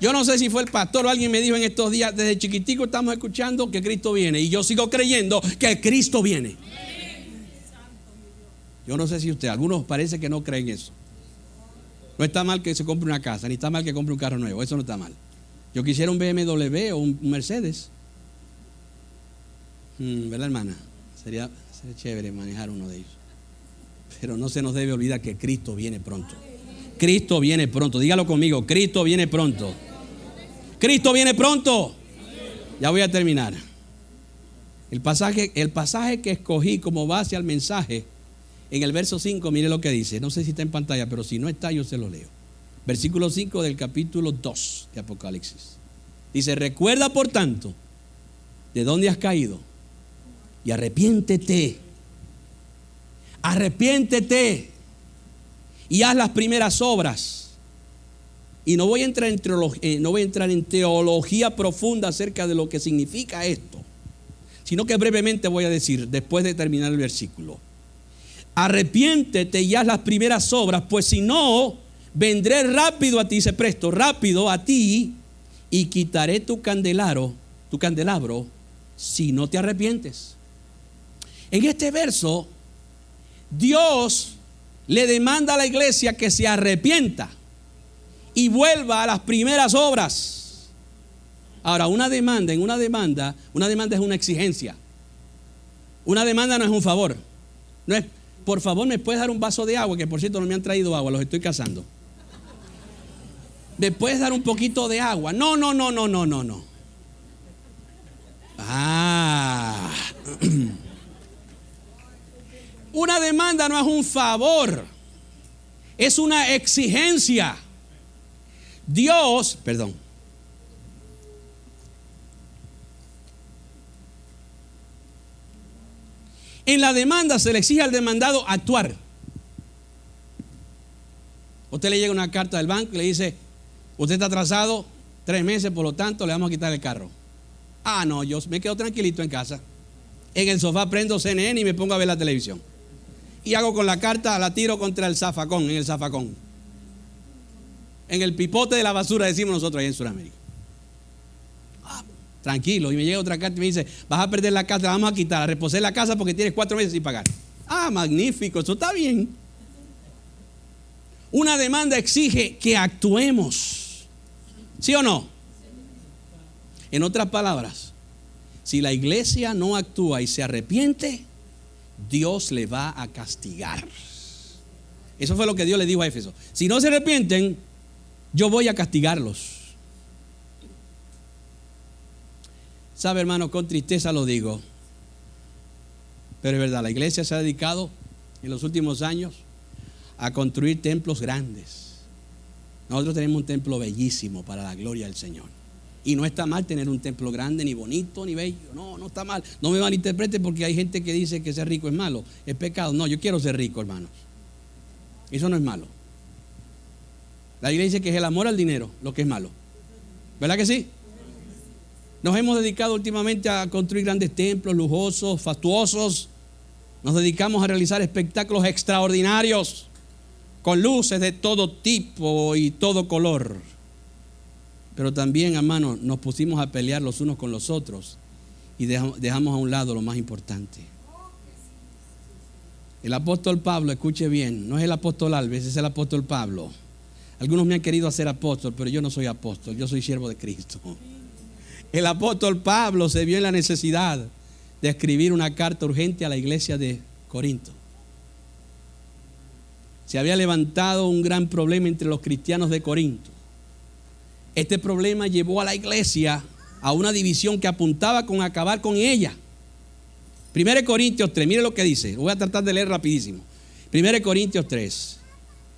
Yo no sé si fue el pastor o alguien me dijo en estos días, desde chiquitico estamos escuchando que Cristo viene. Y yo sigo creyendo que Cristo viene. Yo no sé si usted, algunos parece que no creen eso. No está mal que se compre una casa, ni está mal que compre un carro nuevo. Eso no está mal. Yo quisiera un BMW o un Mercedes. ¿Verdad, hermana? Sería chévere manejar uno de ellos. Pero no se nos debe olvidar que Cristo viene pronto. Cristo viene pronto. Dígalo conmigo. Cristo viene pronto. Cristo viene pronto. Ya voy a terminar. El pasaje que escogí como base al mensaje, en el verso 5, mire lo que dice. No sé si está en pantalla, pero si no está, yo se lo leo. Versículo 5 del capítulo 2 de Apocalipsis. Dice: recuerda por tanto de dónde has caído y arrepiéntete. Arrepiéntete y haz las primeras obras. Y no voy a entrar en teología profunda acerca de lo que significa esto, sino que brevemente voy a decir, después de terminar el versículo: arrepiéntete y haz las primeras obras, pues si no, vendré rápido a ti, se presto, rápido a ti, y quitaré tu candelabro, si no te arrepientes. En este verso, Dios le demanda a la iglesia que se arrepienta y vuelva a las primeras obras. Ahora, una demanda es una exigencia. Una demanda no es un favor. No es, por favor, ¿me puedes dar un vaso de agua? Que por cierto no me han traído agua, los estoy cazando. ¿Me puedes dar un poquito de agua? No. Una demanda no es un favor, es una exigencia. En la demanda se le exige al demandado actuar. Usted le llega una carta del banco y le dice: usted está atrasado 3 meses, por lo tanto le vamos a quitar el carro. No, yo me quedo tranquilito en casa. En el sofá prendo CNN y me pongo a ver la televisión. Y hago con la carta, la tiro contra el zafacón, en el zafacón. En el pipote de la basura, decimos nosotros allá en Sudamérica. Tranquilo. Y me llega otra carta y me dice: vas a perder la casa, la vamos a quitar, a reposer la casa porque tienes 4 meses sin pagar. Magnífico, eso está bien. Una demanda exige que actuemos. ¿Sí o no? En otras palabras, si la iglesia no actúa y se arrepiente, Dios le va a castigar. Eso fue lo que Dios le dijo a Éfeso: si no se arrepienten, yo voy a castigarlos. Sabe, hermano, con tristeza lo digo, pero es verdad, la iglesia se ha dedicado en los últimos años a construir templos grandes. Nosotros tenemos un templo bellísimo para la gloria del Señor. Y no está mal tener un templo grande, ni bonito, ni bello. No está mal. No me malinterpreten, porque hay gente que dice que ser rico es malo, es pecado. No, yo quiero ser rico, hermanos. Eso no es malo. La iglesia dice que es el amor al dinero lo que es malo. ¿Verdad que sí? Nos hemos dedicado últimamente a construir grandes templos, lujosos, fastuosos. Nos dedicamos a realizar espectáculos extraordinarios, con luces de todo tipo y todo color. Pero también, hermanos, nos pusimos a pelear los unos con los otros y dejamos a un lado lo más importante. El apóstol Pablo, escuche bien, no es el apóstol Alves, es el apóstol Pablo. Algunos me han querido hacer apóstol, pero yo no soy apóstol, yo soy siervo de Cristo. El apóstol Pablo se vio en la necesidad de escribir una carta urgente a la iglesia de Corinto. Se había levantado un gran problema entre los cristianos de Corinto. Este problema llevó a la iglesia a una división que apuntaba con acabar con ella. 1 Corintios 3, mire lo que dice. Lo voy a tratar de leer rapidísimo. 1 Corintios 3.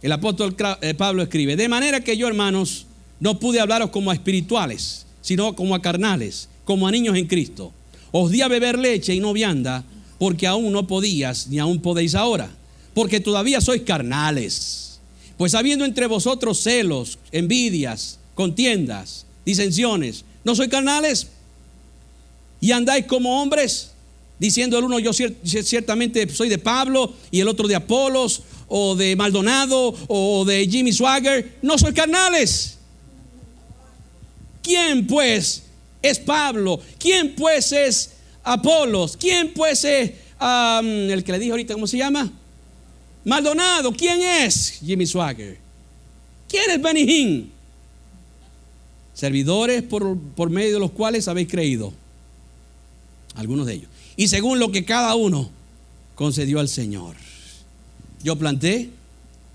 El apóstol Pablo escribe: de manera que yo, hermanos, no pude hablaros como a espirituales, sino como a carnales, como a niños en Cristo. Os di a beber leche y no vianda, porque aún no podías, ni aún podéis ahora, porque todavía sois carnales. Pues habiendo entre vosotros celos, envidias, contiendas, disensiones, ¿no sois carnales? Y andáis como hombres, diciendo el uno: yo ciertamente soy de Pablo, y el otro de Apolos, o de Maldonado, o de Jimmy Swagger. No sois carnales. ¿Quién pues es Pablo? ¿Quién pues es Apolos? ¿Quién pues es el que le dije ahorita, ¿cómo se llama? Maldonado. ¿Quién es Jimmy Swagger? ¿Quién es Benny Hinn? Servidores por medio de los cuales habéis creído, algunos de ellos, y según lo que cada uno concedió al Señor. Yo planté,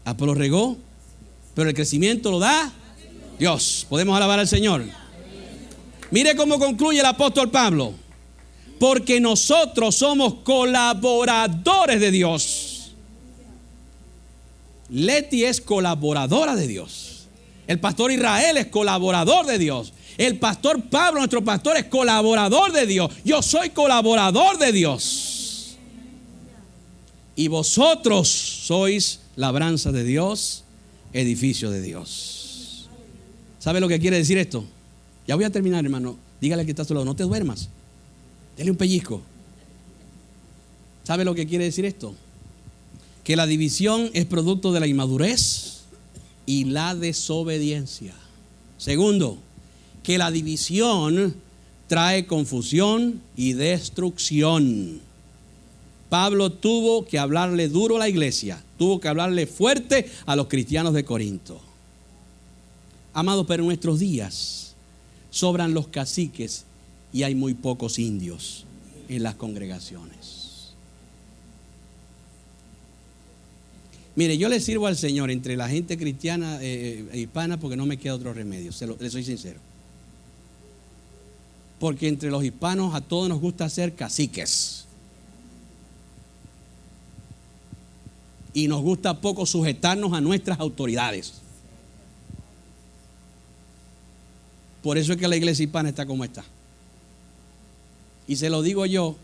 Apolo regó, pero el crecimiento lo da Dios. Podemos alabar al Señor. Mire cómo concluye el apóstol Pablo: porque nosotros somos colaboradores de Dios. Leti es colaboradora de Dios. El pastor Israel es colaborador de Dios. El pastor Pablo, nuestro pastor, es colaborador de Dios. Yo soy colaborador de Dios. Y vosotros sois labranza de Dios, edificio de Dios. ¿Sabe lo que quiere decir esto? Ya voy a terminar, hermano. Dígale que está a su lado: no te duermas. Dele un pellizco. ¿Sabe lo que quiere decir esto? Que la división es producto de la inmadurez y la desobediencia. Segundo, que la división trae confusión y destrucción. Pablo tuvo que hablarle duro a la iglesia, tuvo que hablarle fuerte a los cristianos de Corinto. Amados, pero en nuestros días sobran los caciques y hay muy pocos indios en las congregaciones. Mire, yo le sirvo al Señor entre la gente cristiana e hispana porque no me queda otro remedio, le soy sincero. Porque entre los hispanos a todos nos gusta ser caciques. Y nos gusta poco sujetarnos a nuestras autoridades. Por eso es que la iglesia hispana está como está. Y se lo digo yo,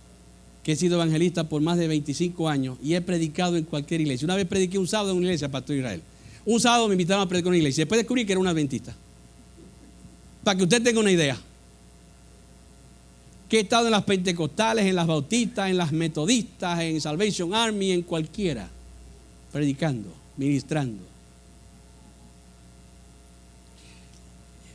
que he sido evangelista por más de 25 años y he predicado en cualquier iglesia. Una vez prediqué un sábado en una iglesia, pastor Israel. Un sábado me invitaron a predicar en una iglesia. Después descubrí que era una adventista. Para que usted tenga una idea. Que he estado en las pentecostales, en las bautistas, en las metodistas, en Salvation Army, en cualquiera. Predicando, ministrando.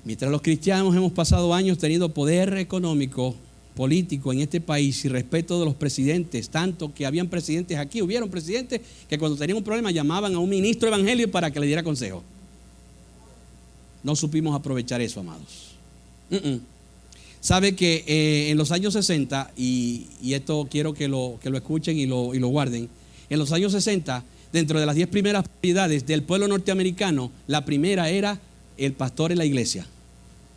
Mientras los cristianos hemos pasado años teniendo poder económico, político en este país y respeto de los presidentes, tanto que habían presidentes aquí, hubieron presidentes que cuando tenían un problema llamaban a un ministro de evangelio para que le diera consejo. No supimos aprovechar eso, amados. Sabe que en los años 60, y esto quiero que lo escuchen y lo guarden, en los años 60, dentro de las 10 primeras prioridades del pueblo norteamericano, la primera era el pastor en la iglesia,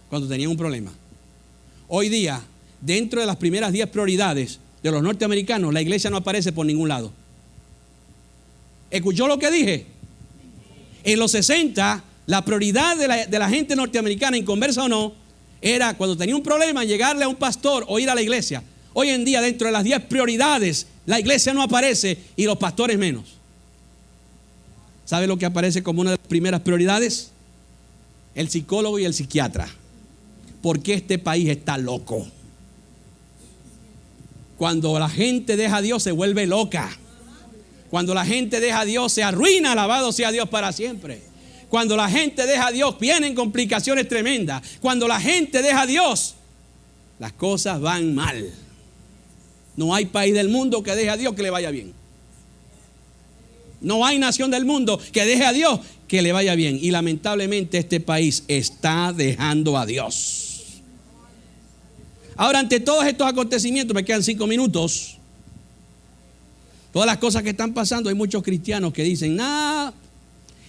cuando tenían un problema. Hoy día, dentro de las primeras 10 prioridades de los norteamericanos, la iglesia no aparece por ningún lado. ¿Escuchó lo que dije? En los 60, la prioridad de la gente norteamericana, inconversa o no, era cuando tenía un problema llegarle a un pastor o ir a la iglesia. Hoy en día, dentro de las 10 prioridades, la iglesia no aparece y los pastores menos. ¿Sabe lo que aparece como una de las primeras prioridades? El psicólogo y el psiquiatra. Porque este país está loco. Cuando la gente deja a Dios se vuelve loca. Cuando la gente deja a Dios se arruina, alabado sea Dios para siempre. Cuando la gente deja a Dios vienen complicaciones tremendas. Cuando la gente deja a Dios, las cosas van mal. No hay país del mundo que deje a Dios que le vaya bien. No hay nación del mundo que deje a Dios que le vaya bien. Y lamentablemente este país está dejando a Dios. Ahora, ante todos estos acontecimientos, me quedan 5 minutos. Todas las cosas que están pasando, hay muchos cristianos que dicen: nah,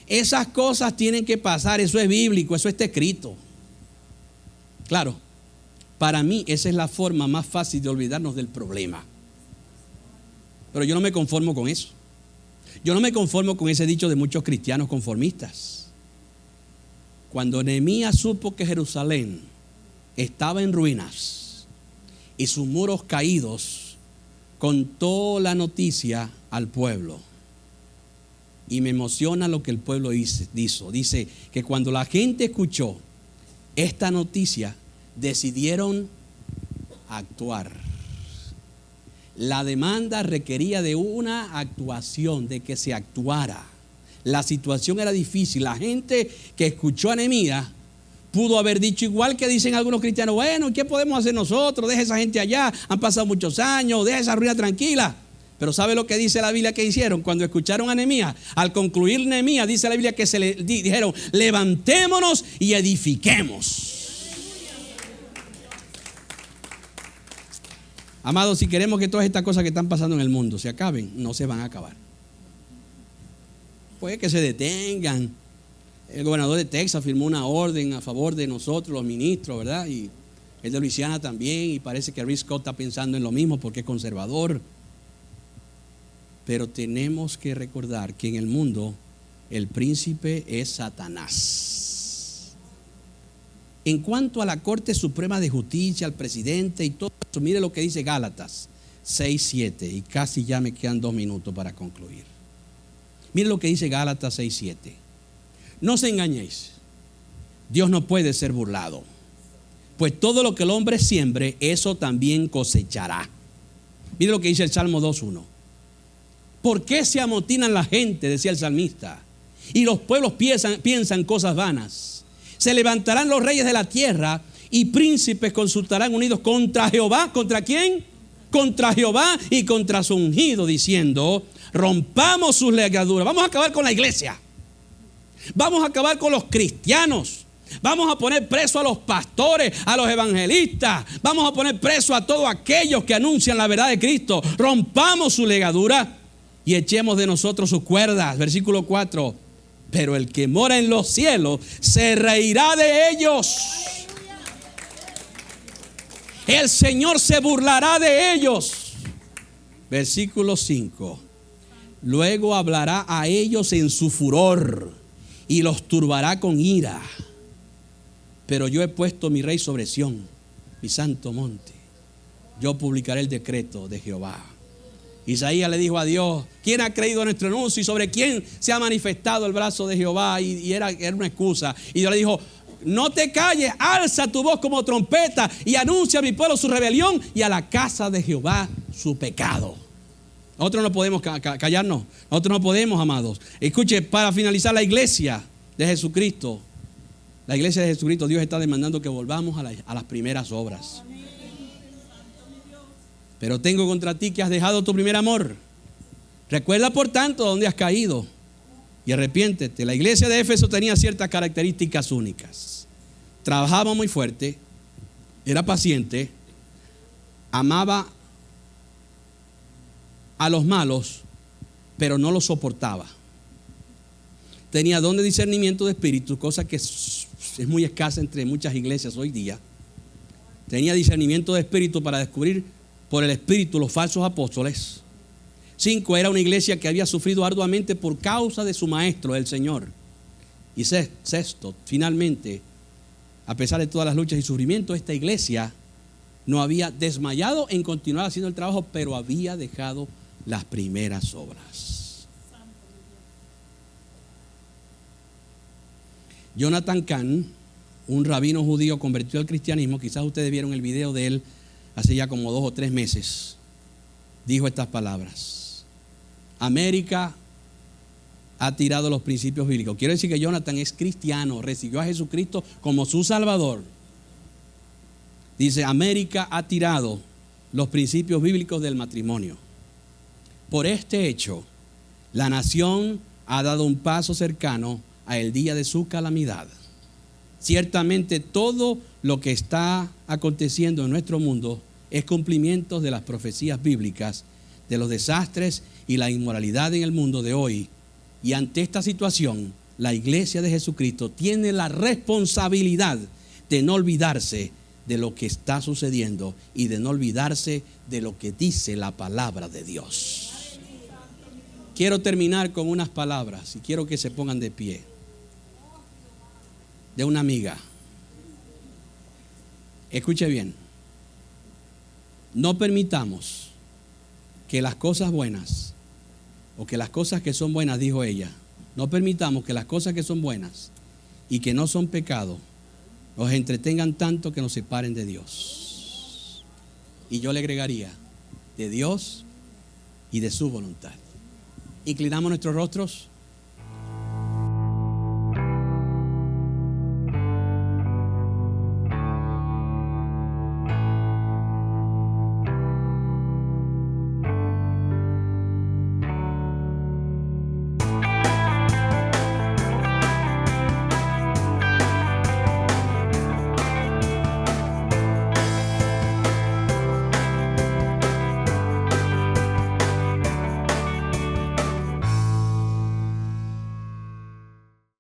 esas cosas tienen que pasar, eso es bíblico, eso está escrito. Claro, para mí esa es la forma más fácil de olvidarnos del problema. Pero yo no me conformo con eso. Yo no me conformo con ese dicho de muchos cristianos conformistas. Cuando Nehemías supo que Jerusalén estaba en ruinas y sus muros caídos, contó la noticia al pueblo. Y me emociona lo que el pueblo hizo. Dice que cuando la gente escuchó esta noticia, decidieron actuar. La demanda requería de una actuación, de que se actuara. La situación era difícil. La gente que escuchó a Nehemías pudo haber dicho, igual que dicen algunos cristianos, bueno, ¿qué podemos hacer nosotros? Deja esa gente allá, han pasado muchos años, deja esa ruina tranquila. Pero ¿sabe lo que dice la Biblia que hicieron? Cuando escucharon a Nehemías, al concluir Nehemías, dice la Biblia que se le dijeron, levantémonos y edifiquemos. Amados, si queremos que todas estas cosas que están pasando en el mundo se acaben, no se van a acabar. Puede que se detengan. El gobernador de Texas firmó una orden a favor de nosotros, los ministros, ¿verdad? Y el de Luisiana también, y parece que Rick Scott está pensando en lo mismo porque es conservador. Pero tenemos que recordar que en el mundo el príncipe es Satanás. En cuanto a la Corte Suprema de Justicia, al presidente y todo eso, mire lo que dice Gálatas 6:7, y casi ya me quedan 2 minutos para concluir. Mire lo que dice Gálatas 6:7. No os engañéis, Dios no puede ser burlado, pues todo lo que el hombre siembre, eso también cosechará. Mire lo que dice el Salmo 2:1. ¿Por qué se amotinan la gente?, decía el salmista, y los pueblos piensan cosas vanas. Se levantarán los reyes de la tierra y príncipes consultarán unidos contra Jehová. ¿Contra quién? Contra Jehová y contra su ungido, diciendo, rompamos sus ligaduras. Vamos a acabar con la iglesia. Vamos a acabar con los cristianos. Vamos a poner preso a los pastores, a los evangelistas. Vamos a poner preso a todos aquellos que anuncian la verdad de Cristo. Rompamos su ligadura y echemos de nosotros sus cuerdas. Versículo 4. Pero el que mora en los cielos se reirá de ellos. El Señor se burlará de ellos. Versículo 5. Luego hablará a ellos en su furor y los turbará con ira. Pero yo he puesto mi rey sobre Sión, mi santo monte. Yo publicaré el decreto de Jehová. Isaías le dijo a Dios, ¿quién ha creído en nuestro anuncio y sobre quién se ha manifestado el brazo de Jehová? Y era una excusa. Y Dios le dijo, no te calles, alza tu voz como trompeta y anuncia a mi pueblo su rebelión y a la casa de Jehová su pecado. Nosotros no podemos callarnos, nosotros no podemos, amados. Escuche, para finalizar, la iglesia de Jesucristo, Dios está demandando que volvamos a las primeras obras. Pero tengo contra ti que has dejado tu primer amor. Recuerda por tanto dónde has caído y arrepiéntete. La iglesia de Éfeso tenía ciertas características únicas. Trabajaba muy fuerte, era paciente, amaba a los malos, pero no los soportaba. Tenía don de discernimiento de espíritu, cosa que es muy escasa entre muchas iglesias hoy día. Tenía discernimiento de espíritu para descubrir por el espíritu los falsos apóstoles. 5, era una iglesia que había sufrido arduamente por causa de su maestro, el Señor. Y 6, finalmente, a pesar de todas las luchas y sufrimientos, esta iglesia no había desmayado en continuar haciendo el trabajo, pero había dejado las primeras obras. Jonathan Cahn, un rabino judío convertido al cristianismo, quizás ustedes vieron el video de él hace ya como 2 o 3 meses, dijo estas palabras: América ha tirado los principios bíblicos. Quiero decir que Jonathan es cristiano, recibió a Jesucristo como su Salvador. Dice, América ha tirado los principios bíblicos del matrimonio. Por este hecho, la nación ha dado un paso cercano al día de su calamidad. Ciertamente todo lo que está aconteciendo en nuestro mundo es cumplimiento de las profecías bíblicas de los desastres y la inmoralidad en el mundo de hoy. Y ante esta situación, la iglesia de Jesucristo tiene la responsabilidad de no olvidarse de lo que está sucediendo y de no olvidarse de lo que dice la palabra de Dios. Quiero terminar con unas palabras y quiero que se pongan de pie. De una amiga. Escuche bien. No permitamos que las cosas buenas, o que las cosas que son buenas, dijo ella, no permitamos que las cosas que son buenas y que no son pecado nos entretengan tanto que nos separen de Dios. Y yo le agregaría, de Dios y de su voluntad. Inclinamos nuestros rostros.